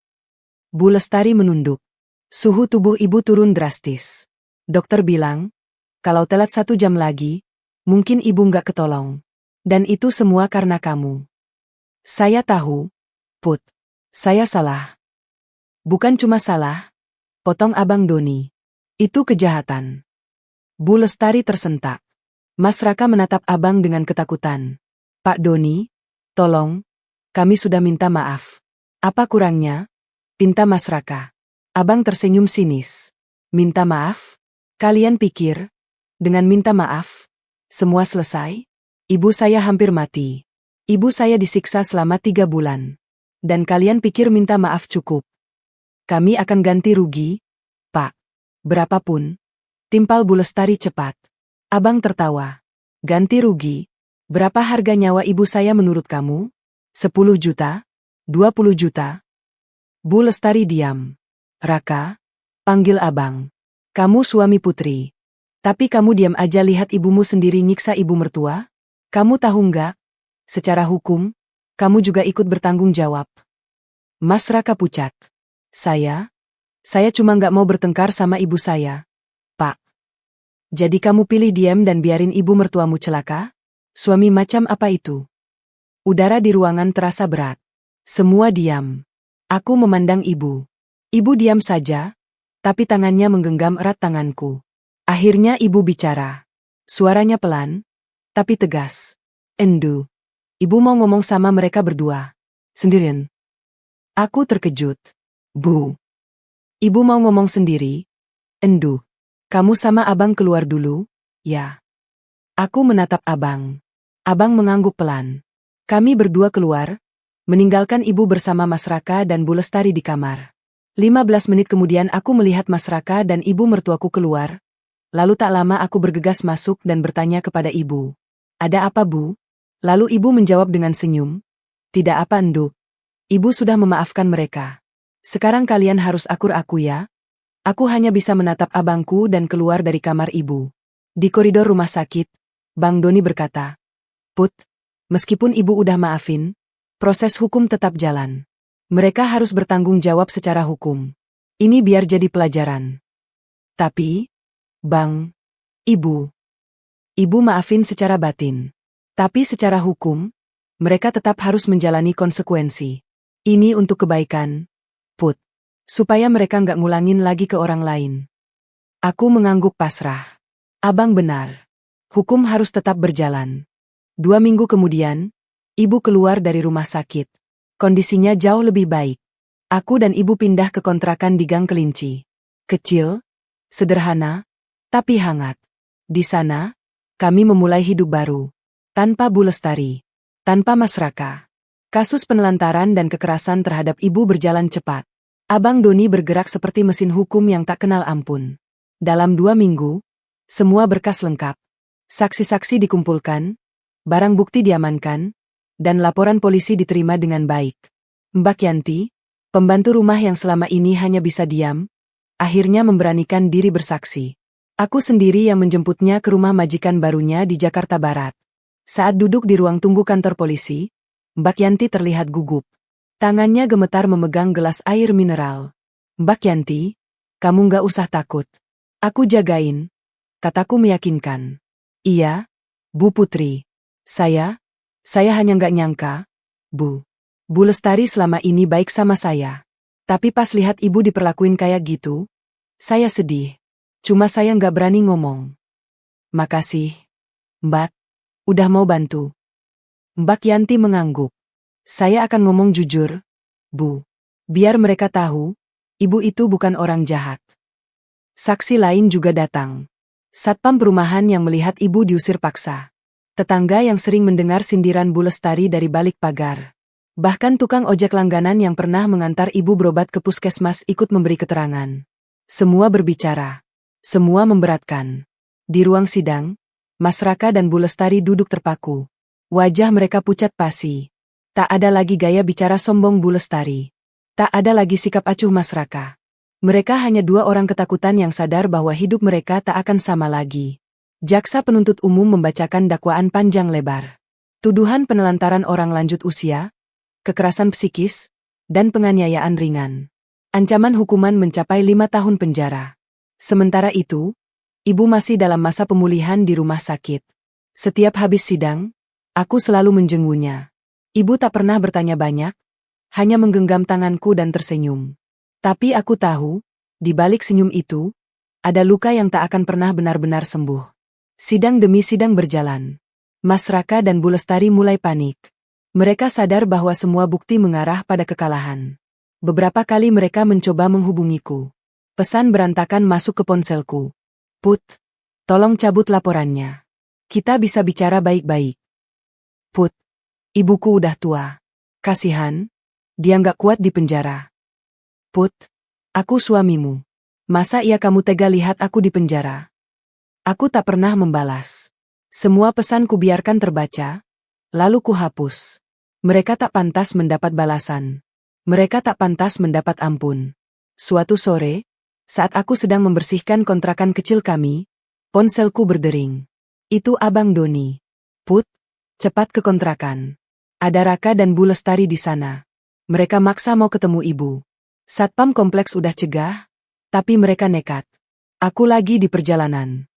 Bu Lestari menunduk. Suhu tubuh ibu turun drastis. Dokter bilang, kalau telat 1 jam lagi, mungkin ibu nggak ketolong. Dan itu semua karena kamu. Saya tahu, Put. Saya salah. Bukan cuma salah, potong Abang Doni. Itu kejahatan. Bu Lestari tersentak. Mas Raka menatap abang dengan ketakutan. Pak Doni, tolong, kami sudah minta maaf. Apa kurangnya? Pinta Mas Raka. Abang tersenyum sinis. Minta maaf? Kalian pikir, dengan minta maaf, semua selesai? Ibu saya hampir mati. Ibu saya disiksa selama 3 bulan. Dan kalian pikir minta maaf cukup? Kami akan ganti rugi, Pak. Berapapun. Timpal Bu Lestari cepat. Abang tertawa. Ganti rugi? Berapa harga nyawa ibu saya menurut kamu? 10 juta? 20 juta? Bu Lestari diam. Raka, Panggil abang. Kamu suami Putri. Tapi kamu diam aja lihat ibumu sendiri nyiksa ibu mertua? Kamu tahu nggak? Secara hukum, kamu juga ikut bertanggung jawab. Mas Raka pucat. Saya cuma nggak mau bertengkar sama ibu saya, Pak. Jadi kamu pilih diam dan biarin ibu mertuamu celaka? Suami macam apa itu? Udara di ruangan terasa berat. Semua diam. Aku memandang ibu. Ibu diam saja, tapi tangannya menggenggam erat tanganku. Akhirnya ibu bicara. Suaranya pelan, tapi tegas. Endu. Ibu mau ngomong sama mereka berdua. Sendirian. Aku terkejut. Bu. Ibu mau ngomong sendiri? Endu. Kamu sama abang keluar dulu, ya. Aku menatap abang. Abang mengangguk pelan. Kami berdua keluar, meninggalkan ibu bersama Mas Raka dan Bu Lestari di kamar. 15 menit kemudian aku melihat Mas Raka dan ibu mertuaku keluar. Lalu tak lama aku bergegas masuk dan bertanya kepada ibu. Ada apa, Bu? Lalu ibu menjawab dengan senyum. Tidak apa, Endu. Ibu sudah memaafkan mereka. Sekarang kalian harus akur aku ya. Aku hanya bisa menatap abangku dan keluar dari kamar ibu. Di koridor rumah sakit, Bang Doni berkata, Put, meskipun ibu udah maafin, proses hukum tetap jalan. Mereka harus bertanggung jawab secara hukum. Ini biar jadi pelajaran. Tapi, Bang, Ibu maafin secara batin. Tapi secara hukum, mereka tetap harus menjalani konsekuensi. Ini untuk kebaikan, Put. Supaya mereka nggak ngulangin lagi ke orang lain. Aku mengangguk pasrah. Abang benar. Hukum harus tetap berjalan. 2 minggu kemudian, ibu keluar dari rumah sakit. Kondisinya jauh lebih baik. Aku dan ibu pindah ke kontrakan di Gang Kelinci. Kecil, sederhana, tapi hangat. Di sana, kami memulai hidup baru. Tanpa Bu Lestari. Tanpa Mas Raka. Kasus penelantaran dan kekerasan terhadap ibu berjalan cepat. Abang Doni bergerak seperti mesin hukum yang tak kenal ampun. Dalam 2 minggu, semua berkas lengkap. Saksi-saksi dikumpulkan, barang bukti diamankan, dan laporan polisi diterima dengan baik. Mbak Yanti, pembantu rumah yang selama ini hanya bisa diam, akhirnya memberanikan diri bersaksi. Aku sendiri yang menjemputnya ke rumah majikan barunya di Jakarta Barat. Saat duduk di ruang tunggu kantor polisi, Mbak Yanti terlihat gugup. Tangannya gemetar memegang gelas air mineral. Mbak Yanti, kamu nggak usah takut. Aku jagain, kataku meyakinkan. Iya, Bu Putri. Saya hanya nggak nyangka, Bu. Bu Lestari selama ini baik sama saya. Tapi pas lihat ibu diperlakuin kayak gitu, saya sedih. Cuma saya nggak berani ngomong. Makasih, Mbak. Udah mau bantu. Mbak Yanti mengangguk. Saya akan ngomong jujur, Bu. Biar mereka tahu, ibu itu bukan orang jahat. Saksi lain juga datang. Satpam perumahan yang melihat ibu diusir paksa. Tetangga yang sering mendengar sindiran Bu Lestari dari balik pagar. Bahkan tukang ojek langganan yang pernah mengantar ibu berobat ke puskesmas ikut memberi keterangan. Semua berbicara. Semua memberatkan. Di ruang sidang, Mas Raka dan Bu Lestari duduk terpaku. Wajah mereka pucat pasi. Tak ada lagi gaya bicara sombong Bu Lestari. Tak ada lagi sikap acuh Mas Raka. Mereka hanya 2 orang ketakutan yang sadar bahwa hidup mereka tak akan sama lagi. Jaksa penuntut umum membacakan dakwaan panjang lebar. Tuduhan penelantaran orang lanjut usia, kekerasan psikis, dan penganiayaan ringan. Ancaman hukuman mencapai 5 tahun penjara. Sementara itu, ibu masih dalam masa pemulihan di rumah sakit. Setiap habis sidang, aku selalu menjenguknya. Ibu tak pernah bertanya banyak, hanya menggenggam tanganku dan tersenyum. Tapi aku tahu, di balik senyum itu, ada luka yang tak akan pernah benar-benar sembuh. Sidang demi sidang berjalan. Mas Raka dan Bu Lestari mulai panik. Mereka sadar bahwa semua bukti mengarah pada kekalahan. Beberapa kali mereka mencoba menghubungiku. Pesan berantakan masuk ke ponselku. Put, tolong cabut laporannya. Kita bisa bicara baik-baik. Put, ibuku udah tua. Kasihan, dia nggak kuat di penjara. Put, aku suamimu. Masa iya kamu tega lihat aku di penjara? Aku tak pernah membalas. Semua pesan kubiarkan terbaca, lalu kuhapus. Mereka tak pantas mendapat balasan. Mereka tak pantas mendapat ampun. Suatu sore, Saat aku sedang membersihkan kontrakan kecil kami, ponselku berdering. Itu Abang Doni. Put, cepat ke kontrakan. Ada Raka dan Bu Lestari di sana. Mereka maksa mau ketemu ibu. Satpam kompleks udah cegah, tapi mereka nekat. Aku lagi di perjalanan.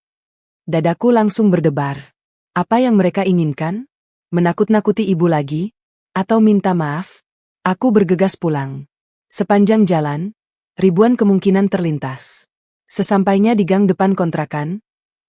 Dadaku langsung berdebar. Apa yang mereka inginkan? Menakut-nakuti ibu lagi? Atau minta maaf? Aku bergegas pulang. Sepanjang jalan, ribuan kemungkinan terlintas. Sesampainya di gang depan kontrakan,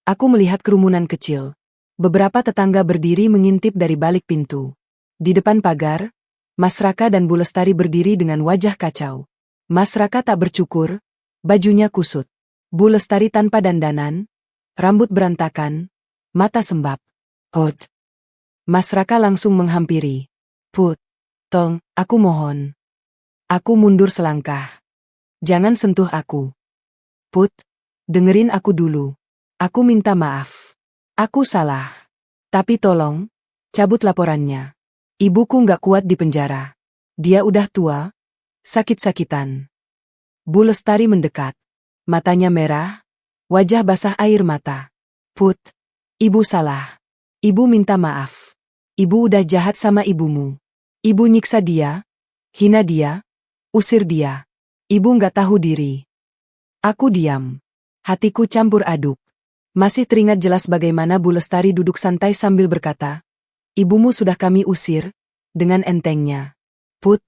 aku melihat kerumunan kecil. Beberapa tetangga berdiri mengintip dari balik pintu. Di depan pagar, Mas Raka dan Bu Lestari berdiri dengan wajah kacau. Mas Raka tak bercukur, bajunya kusut. Bu Lestari tanpa dandanan, rambut berantakan, mata sembab. Put. Mas Raka langsung menghampiri. Put. Tong, aku mohon. Aku mundur selangkah. Jangan sentuh aku. Put, dengerin aku dulu. Aku minta maaf. Aku salah. Tapi tolong, cabut laporannya. Ibuku nggak kuat di penjara. Dia udah tua, sakit-sakitan. Bu Lestari mendekat. Matanya merah, wajah basah air mata. Put, ibu salah. Ibu minta maaf. Ibu udah jahat sama ibumu. Ibu nyiksa dia, hina dia, usir dia. Ibu nggak tahu diri. Aku diam. Hatiku campur aduk. Masih teringat jelas bagaimana Bu Lestari duduk santai sambil berkata, ibumu sudah kami usir, dengan entengnya. Put,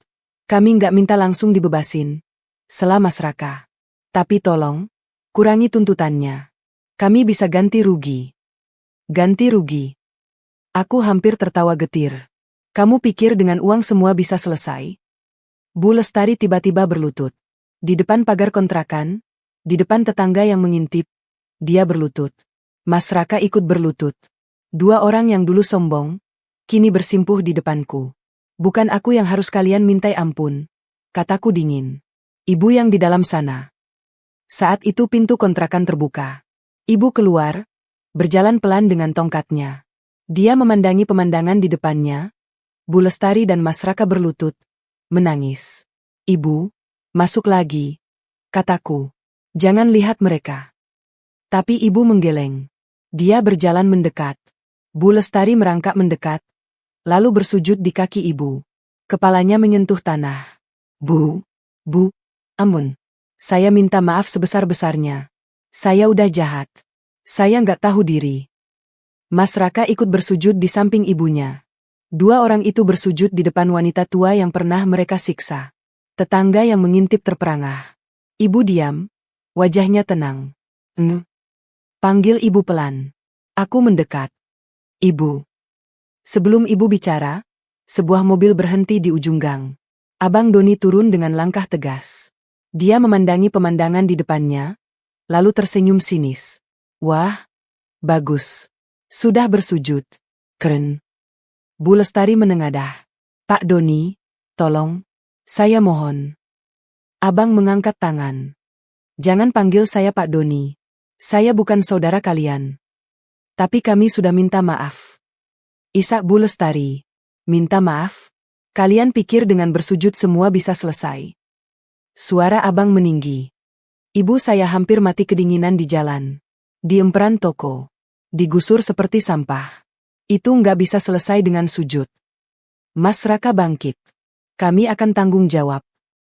kami nggak minta langsung dibebasin. Sela Mas Raka. Tapi tolong, kurangi tuntutannya. Kami bisa ganti rugi. Ganti rugi. Aku hampir tertawa getir. Kamu pikir dengan uang semua bisa selesai? Bu Lestari tiba-tiba berlutut. Di depan pagar kontrakan, di depan tetangga yang mengintip, dia berlutut. Mas Raka ikut berlutut. Dua orang yang dulu sombong, kini bersimpuh di depanku. Bukan aku yang harus kalian mintai ampun, kataku dingin. Ibu yang di dalam sana. Saat itu pintu kontrakan terbuka. Ibu keluar, berjalan pelan dengan tongkatnya. Dia memandangi pemandangan di depannya. Bu Lestari dan Mas Raka berlutut, menangis. Ibu, masuk lagi, kataku. Jangan lihat mereka. Tapi ibu menggeleng. Dia berjalan mendekat. Bu Lestari merangkak mendekat, lalu bersujud di kaki ibu. Kepalanya menyentuh tanah. Bu, ampun. Saya minta maaf sebesar-besarnya. Saya udah jahat. Saya nggak tahu diri. Mas Raka ikut bersujud di samping ibunya. Dua orang itu bersujud di depan wanita tua yang pernah mereka siksa. Tetangga yang mengintip terperangah. Ibu diam, wajahnya tenang. Panggil ibu pelan. Aku mendekat. Ibu. Sebelum ibu bicara, sebuah mobil berhenti di ujung gang. Abang Doni turun dengan langkah tegas. Dia memandangi pemandangan di depannya, lalu tersenyum sinis. Wah, bagus. Sudah bersujud. Keren. Bu Lestari menengadah. Pak Doni, tolong, saya mohon. Abang mengangkat tangan. Jangan panggil saya Pak Doni. Saya bukan saudara kalian. Tapi kami sudah minta maaf. Isak Bu Lestari. Minta maaf? Kalian pikir dengan bersujud semua bisa selesai? Suara abang meninggi. Ibu saya hampir mati kedinginan di jalan. Di emperan toko. Digusur seperti sampah. Itu nggak bisa selesai dengan sujud. Mas Raka bangkit. Kami akan tanggung jawab.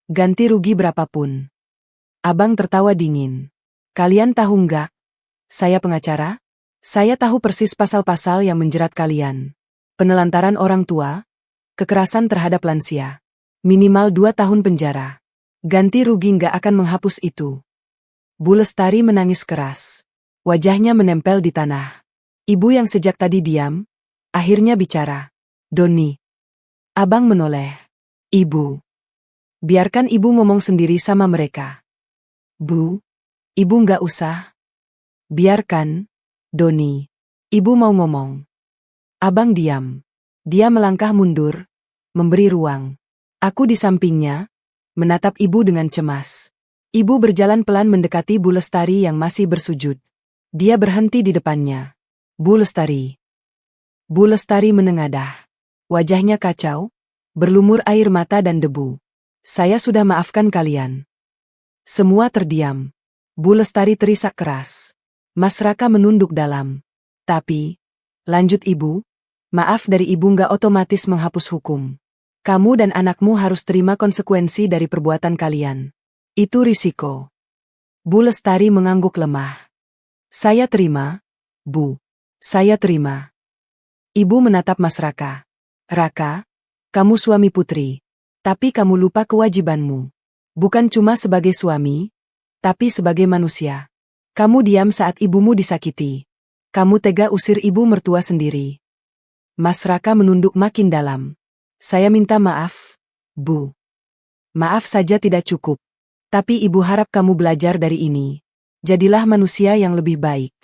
Ganti rugi berapapun. Abang tertawa dingin. Kalian tahu nggak? Saya pengacara? Saya tahu persis pasal-pasal yang menjerat kalian. Penelantaran orang tua, kekerasan terhadap lansia. Minimal 2 tahun penjara. Ganti rugi nggak akan menghapus itu. Bu Lestari menangis keras. Wajahnya menempel di tanah. Ibu yang sejak tadi diam, akhirnya bicara. Doni. Abang menoleh. Ibu. Biarkan ibu ngomong sendiri sama mereka. Bu, ibu nggak usah. Biarkan, Doni. Ibu mau ngomong. Abang diam. Dia melangkah mundur, memberi ruang. Aku di sampingnya, menatap ibu dengan cemas. Ibu berjalan pelan mendekati Bu Lestari yang masih bersujud. Dia berhenti di depannya. Bu Lestari. Bu Lestari menengadah. Wajahnya kacau, berlumur air mata dan debu. Saya sudah maafkan kalian. Semua terdiam. Bu Lestari terisak keras. Mas Raka menunduk dalam. Tapi, lanjut ibu, maaf dari ibu nggak otomatis menghapus hukum. Kamu dan anakmu harus terima konsekuensi dari perbuatan kalian. Itu risiko. Bu Lestari mengangguk lemah. Saya terima, Bu. Saya terima. Ibu menatap Mas Raka. Raka, kamu suami Putri. Tapi kamu lupa kewajibanmu. Bukan cuma sebagai suami, tapi sebagai manusia. Kamu diam saat ibumu disakiti. Kamu tega usir ibu mertua sendiri. Mas Raka menunduk makin dalam. Saya minta maaf, Bu. Maaf saja tidak cukup. Tapi ibu harap kamu belajar dari ini. Jadilah manusia yang lebih baik.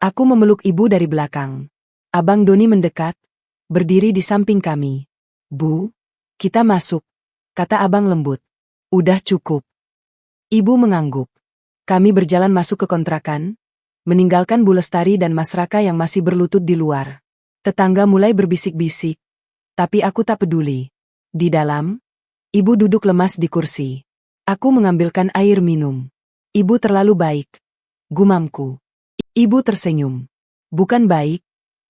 Aku memeluk ibu dari belakang. Abang Doni mendekat, berdiri di samping kami. Bu, kita masuk, kata abang lembut. Udah cukup. Ibu mengangguk. Kami berjalan masuk ke kontrakan, meninggalkan Bu Lestari dan Mas Raka yang masih berlutut di luar. Tetangga mulai berbisik-bisik, tapi aku tak peduli. Di dalam, ibu duduk lemas di kursi. Aku mengambilkan air minum. Ibu terlalu baik, gumamku. Ibu tersenyum. Bukan baik,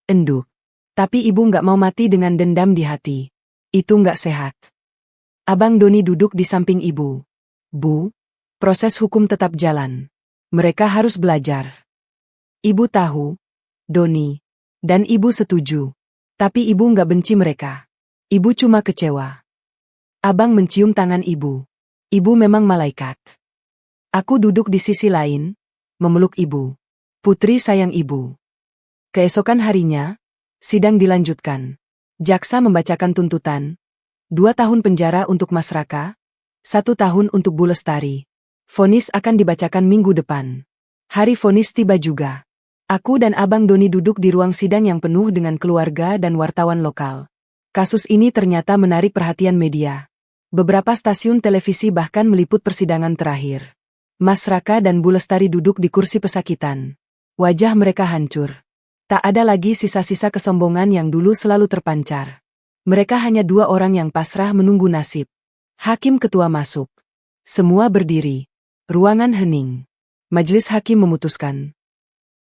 enduk. Tapi ibu nggak mau mati dengan dendam di hati. Itu nggak sehat. Abang Doni duduk di samping ibu. Bu, proses hukum tetap jalan. Mereka harus belajar. Ibu tahu, Doni, dan ibu setuju. Tapi ibu nggak benci mereka. Ibu cuma kecewa. Abang mencium tangan ibu. Ibu memang malaikat. Aku duduk di sisi lain, memeluk ibu. Putri sayang ibu. Keesokan harinya, sidang dilanjutkan. Jaksa membacakan tuntutan. 2 tahun penjara untuk Mas Raka, 1 tahun untuk Bu Lestari. Vonis akan dibacakan minggu depan. Hari vonis tiba juga. Aku dan Abang Doni duduk di ruang sidang yang penuh dengan keluarga dan wartawan lokal. Kasus ini ternyata menarik perhatian media. Beberapa stasiun televisi bahkan meliput persidangan terakhir. Mas Raka dan Bu Lestari duduk di kursi pesakitan. Wajah mereka hancur. Tak ada lagi sisa-sisa kesombongan yang dulu selalu terpancar. Mereka hanya 2 orang yang pasrah menunggu nasib. Hakim ketua masuk. Semua berdiri. Ruangan hening. Majelis hakim memutuskan.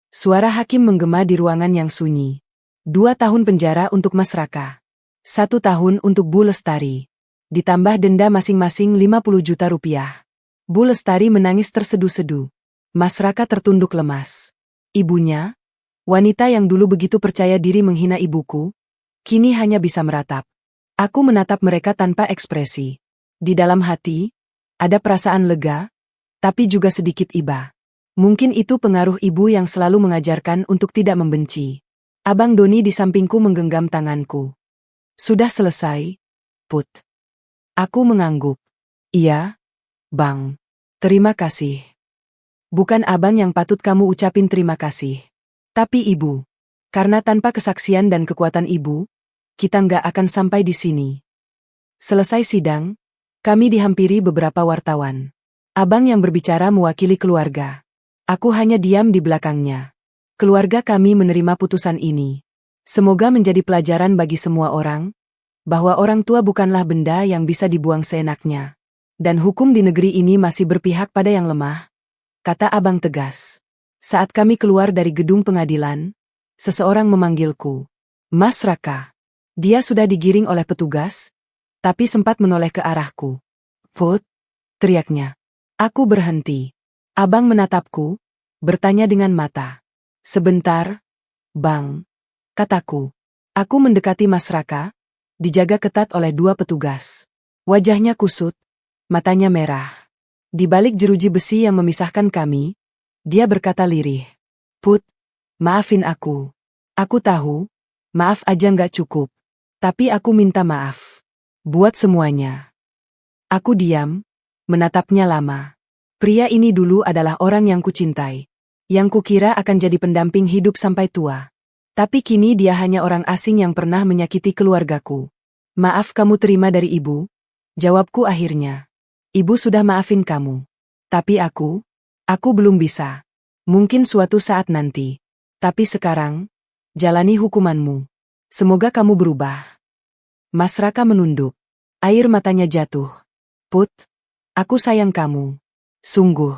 Suara hakim menggema di ruangan yang sunyi. 2 tahun penjara untuk Mas Raka. 1 tahun untuk Bu Lestari. Ditambah denda masing-masing 50 juta rupiah. Bu Lestari menangis tersedu-sedu. Mas Raka tertunduk lemas. Ibunya, wanita yang dulu begitu percaya diri menghina ibuku, kini hanya bisa meratap. Aku menatap mereka tanpa ekspresi. Di dalam hati, ada perasaan lega, tapi juga sedikit iba. Mungkin itu pengaruh ibu yang selalu mengajarkan untuk tidak membenci. Abang Doni di sampingku menggenggam tanganku. Sudah selesai, Put. Aku mengangguk. Iya, Bang. Terima kasih. Bukan abang yang patut kamu ucapin terima kasih. Tapi ibu. Karena tanpa kesaksian dan kekuatan ibu, kita nggak akan sampai di sini. Selesai sidang, kami dihampiri beberapa wartawan. Abang yang berbicara mewakili keluarga. Aku hanya diam di belakangnya. Keluarga kami menerima putusan ini. Semoga menjadi pelajaran bagi semua orang, bahwa orang tua bukanlah benda yang bisa dibuang seenaknya. Dan hukum di negeri ini masih berpihak pada yang lemah, kata abang tegas. Saat kami keluar dari gedung pengadilan, seseorang memanggilku. Mas Raka. Dia sudah digiring oleh petugas, tapi sempat menoleh ke arahku. Put, teriaknya. Aku berhenti. Abang menatapku, bertanya dengan mata. Sebentar, Bang, kataku. Aku mendekati Mas Raka, dijaga ketat oleh 2 petugas. Wajahnya kusut, matanya merah. Di balik jeruji besi yang memisahkan kami, dia berkata lirih. Put, maafin aku. Aku tahu, maaf aja nggak cukup. Tapi aku minta maaf. Buat semuanya. Aku diam, menatapnya lama. Pria ini dulu adalah orang yang kucintai. Yang kukira akan jadi pendamping hidup sampai tua. Tapi kini dia hanya orang asing yang pernah menyakiti keluargaku. Maaf kamu terima dari ibu? Jawabku akhirnya. Ibu sudah maafin kamu. Tapi aku belum bisa. Mungkin suatu saat nanti. Tapi sekarang, jalani hukumanmu. Semoga kamu berubah. Mas Raka menunduk. Air matanya jatuh. Put, aku sayang kamu. Sungguh.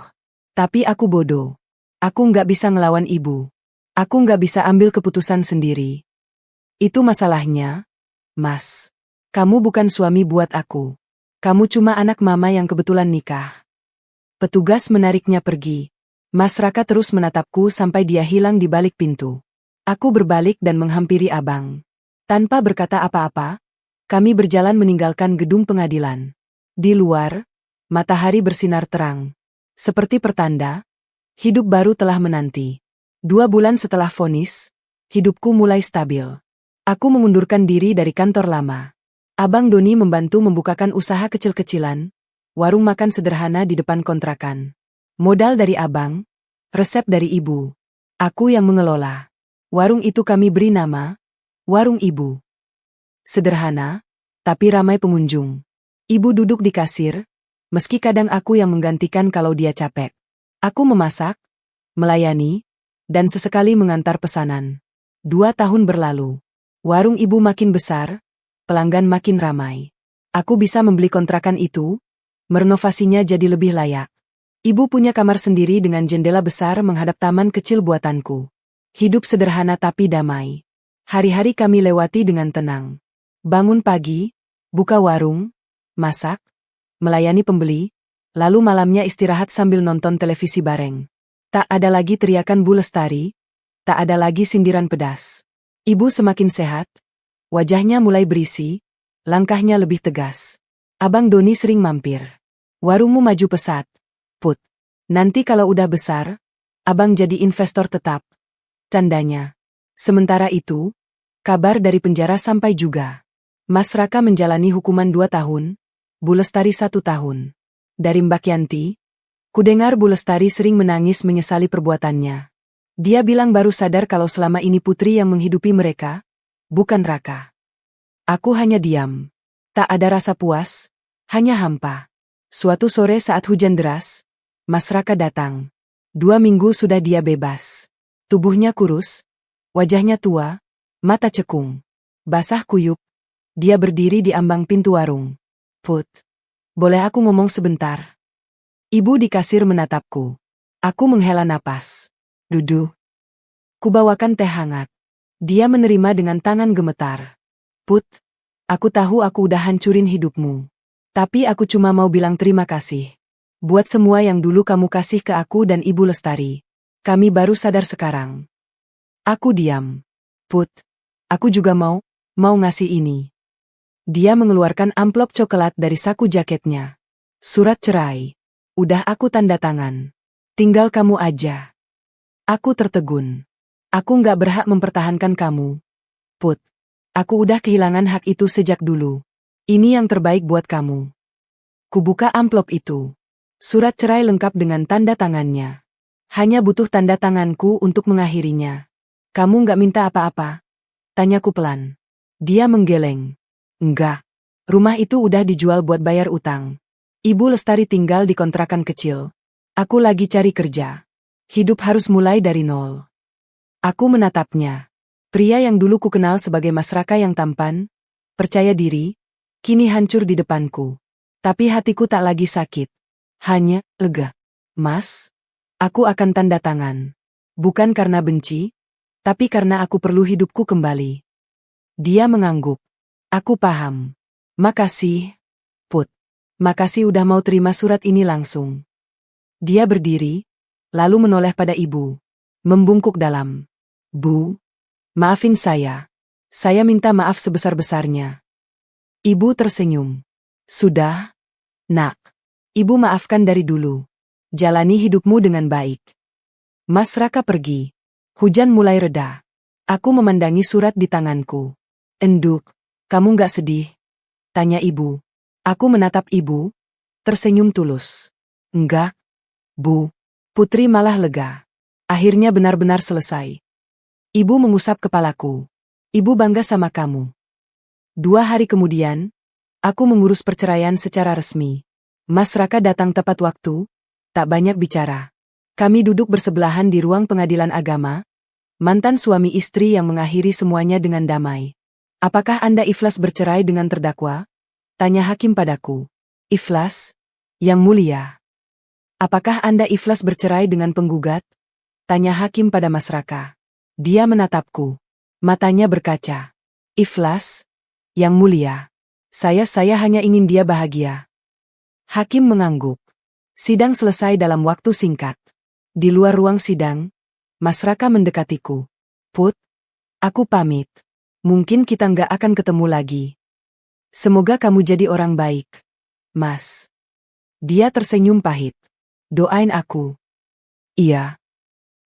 Tapi aku bodoh. Aku nggak bisa ngelawan ibu. Aku nggak bisa ambil keputusan sendiri. Itu masalahnya, Mas. Kamu bukan suami buat aku. Kamu cuma anak mama yang kebetulan nikah. Petugas menariknya pergi. Mas Raka terus menatapku sampai dia hilang di balik pintu. Aku berbalik dan menghampiri abang. Tanpa berkata apa-apa, kami berjalan meninggalkan gedung pengadilan. Di luar, matahari bersinar terang. Seperti pertanda, hidup baru telah menanti. 2 bulan setelah vonis, hidupku mulai stabil. Aku mengundurkan diri dari kantor lama. Abang Doni membantu membukakan usaha kecil-kecilan, warung makan sederhana di depan kontrakan. Modal dari abang, resep dari ibu. Aku yang mengelola. Warung itu kami beri nama, Warung Ibu. Sederhana, tapi ramai pengunjung. Ibu duduk di kasir, meski kadang aku yang menggantikan kalau dia capek. Aku memasak, melayani, dan sesekali mengantar pesanan. 2 tahun berlalu. Warung ibu makin besar, pelanggan makin ramai. Aku bisa membeli kontrakan itu, merenovasinya jadi lebih layak. Ibu punya kamar sendiri dengan jendela besar menghadap taman kecil buatanku. Hidup sederhana tapi damai. Hari-hari kami lewati dengan tenang. Bangun pagi, buka warung, masak, melayani pembeli, lalu malamnya istirahat sambil nonton televisi bareng. Tak ada lagi teriakan Bu Lestari, tak ada lagi sindiran pedas. Ibu semakin sehat, wajahnya mulai berisi, langkahnya lebih tegas. Abang Doni sering mampir. Warungmu maju pesat, Put. Nanti kalau udah besar, abang jadi investor tetap. Candanya. Sementara itu, kabar dari penjara sampai juga. Mas Raka menjalani hukuman 2 tahun, Bu Lestari 1 tahun. Dari Mbak Yanti, kudengar Bu Lestari sering menangis menyesali perbuatannya. Dia bilang baru sadar kalau selama ini Putri yang menghidupi mereka, bukan Raka. Aku hanya diam. Tak ada rasa puas, hanya hampa. Suatu sore saat hujan deras, Mas Raka datang. 2 minggu sudah dia bebas. Tubuhnya kurus, wajahnya tua, mata cekung. Basah kuyup, dia berdiri di ambang pintu warung. Put, boleh aku ngomong sebentar? Ibu di kasir menatapku. Aku menghela napas. Duduk. Kubawakan teh hangat. Dia menerima dengan tangan gemetar. Put, aku tahu aku udah hancurin hidupmu. Tapi aku cuma mau bilang terima kasih. Buat semua yang dulu kamu kasih ke aku dan Ibu Lestari. Kami baru sadar sekarang. Aku diam. Put, aku juga mau ngasih ini. Dia mengeluarkan amplop coklat dari saku jaketnya. Surat cerai. Udah aku tanda tangan. Tinggal kamu aja. Aku tertegun. Aku nggak berhak mempertahankan kamu. Put, aku udah kehilangan hak itu sejak dulu. Ini yang terbaik buat kamu. Kubuka amplop itu. Surat cerai lengkap dengan tanda tangannya. Hanya butuh tanda tanganku untuk mengakhirinya. Kamu nggak minta apa-apa? Tanyaku pelan. Dia menggeleng. Enggak. Rumah itu udah dijual buat bayar utang. Ibu Lestari tinggal di kontrakan kecil. Aku lagi cari kerja. Hidup harus mulai dari nol. Aku menatapnya. Pria yang dulu ku kenal sebagai Mas Raka yang tampan, percaya diri, kini hancur di depanku. Tapi hatiku tak lagi sakit. Hanya lega. Mas, aku akan tanda tangan. Bukan karena benci, tapi karena aku perlu hidupku kembali. Dia mengangguk. Aku paham. Makasih, Put. Makasih udah mau terima surat ini langsung. Dia berdiri, lalu menoleh pada ibu. Membungkuk dalam. Bu, maafin saya. Saya minta maaf sebesar-besarnya. Ibu tersenyum. Sudah, Nak. Ibu maafkan dari dulu. Jalani hidupmu dengan baik. Mas Raka pergi. Hujan mulai reda. Aku memandangi surat di tanganku. Enduk, kamu nggak sedih? Tanya ibu. Aku menatap ibu, tersenyum tulus. Enggak, Bu. Putri malah lega. Akhirnya benar-benar selesai. Ibu mengusap kepalaku. Ibu bangga sama kamu. 2 hari kemudian, aku mengurus perceraian secara resmi. Mas Raka datang tepat waktu, tak banyak bicara. Kami duduk bersebelahan di ruang pengadilan agama, mantan suami istri yang mengakhiri semuanya dengan damai. Apakah Anda ikhlas bercerai dengan terdakwa? Tanya hakim padaku. Ikhlas, Yang Mulia. Apakah Anda ikhlas bercerai dengan penggugat? Tanya hakim pada Mas Raka. Dia menatapku. Matanya berkaca. Ikhlas? Yang mulia. Saya hanya ingin dia bahagia. Hakim mengangguk. Sidang selesai dalam waktu singkat. Di luar ruang sidang, Mas Raka mendekatiku. Put, aku pamit. Mungkin kita nggak akan ketemu lagi. Semoga kamu jadi orang baik, Mas. Dia tersenyum pahit. Doain aku. Iya.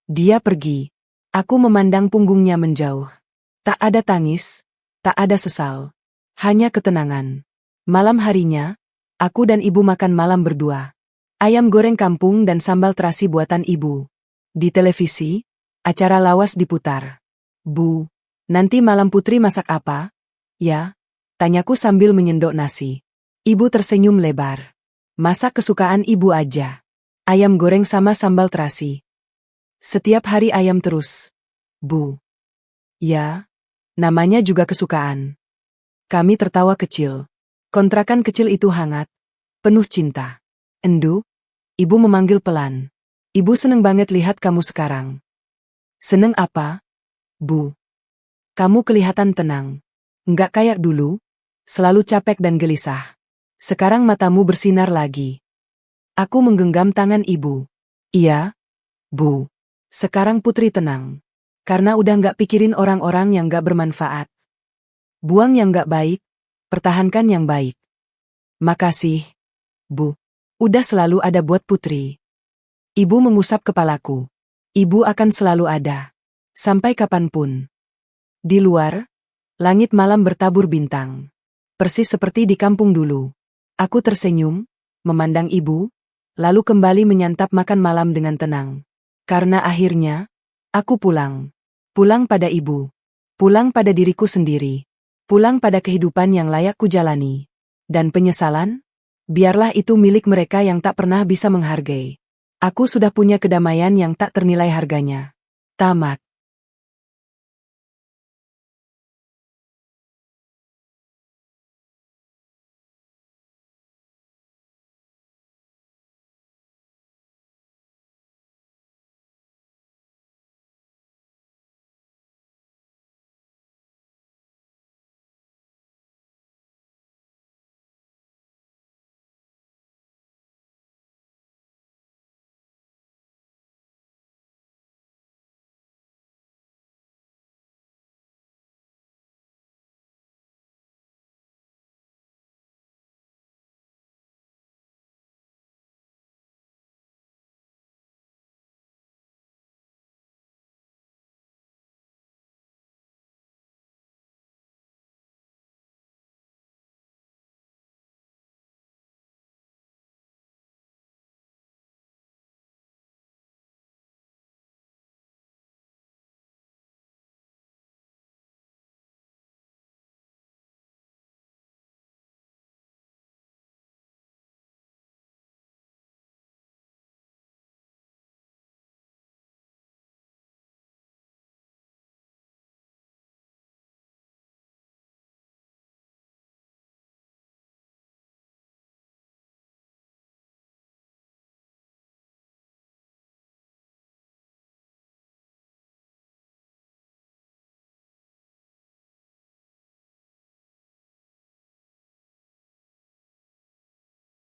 Dia pergi. Aku memandang punggungnya menjauh. Tak ada tangis, tak ada sesal. Hanya ketenangan. Malam harinya, aku dan ibu makan malam berdua. Ayam goreng kampung dan sambal terasi buatan ibu. Di televisi, acara lawas diputar. Bu, nanti malam Putri masak apa? Ya, tanyaku sambil menyendok nasi. Ibu tersenyum lebar. Masak kesukaan ibu aja. Ayam goreng sama sambal terasi. Setiap hari ayam terus. Bu. Ya, namanya juga kesukaan. Kami tertawa kecil. Kontrakan kecil itu hangat, penuh cinta. Endu, ibu memanggil pelan. Ibu seneng banget lihat kamu sekarang. Seneng apa, Bu? Kamu kelihatan tenang. Nggak kayak dulu, selalu capek dan gelisah. Sekarang matamu bersinar lagi. Aku menggenggam tangan ibu. Iya, Bu. Sekarang Putri tenang. Karena udah nggak pikirin orang-orang yang nggak bermanfaat. Buang yang nggak baik, pertahankan yang baik. Makasih, Bu. Udah selalu ada buat Putri. Ibu mengusap kepalaku. Ibu akan selalu ada. Sampai kapanpun. Di luar, langit malam bertabur bintang. Persis seperti di kampung dulu. Aku tersenyum, memandang ibu, lalu kembali menyantap makan malam dengan tenang. Karena akhirnya, aku pulang. Pulang pada ibu. Pulang pada diriku sendiri. Pulang pada kehidupan yang layak kujalani. Dan penyesalan? Biarlah itu milik mereka yang tak pernah bisa menghargai. Aku sudah punya kedamaian yang tak ternilai harganya. Tamat.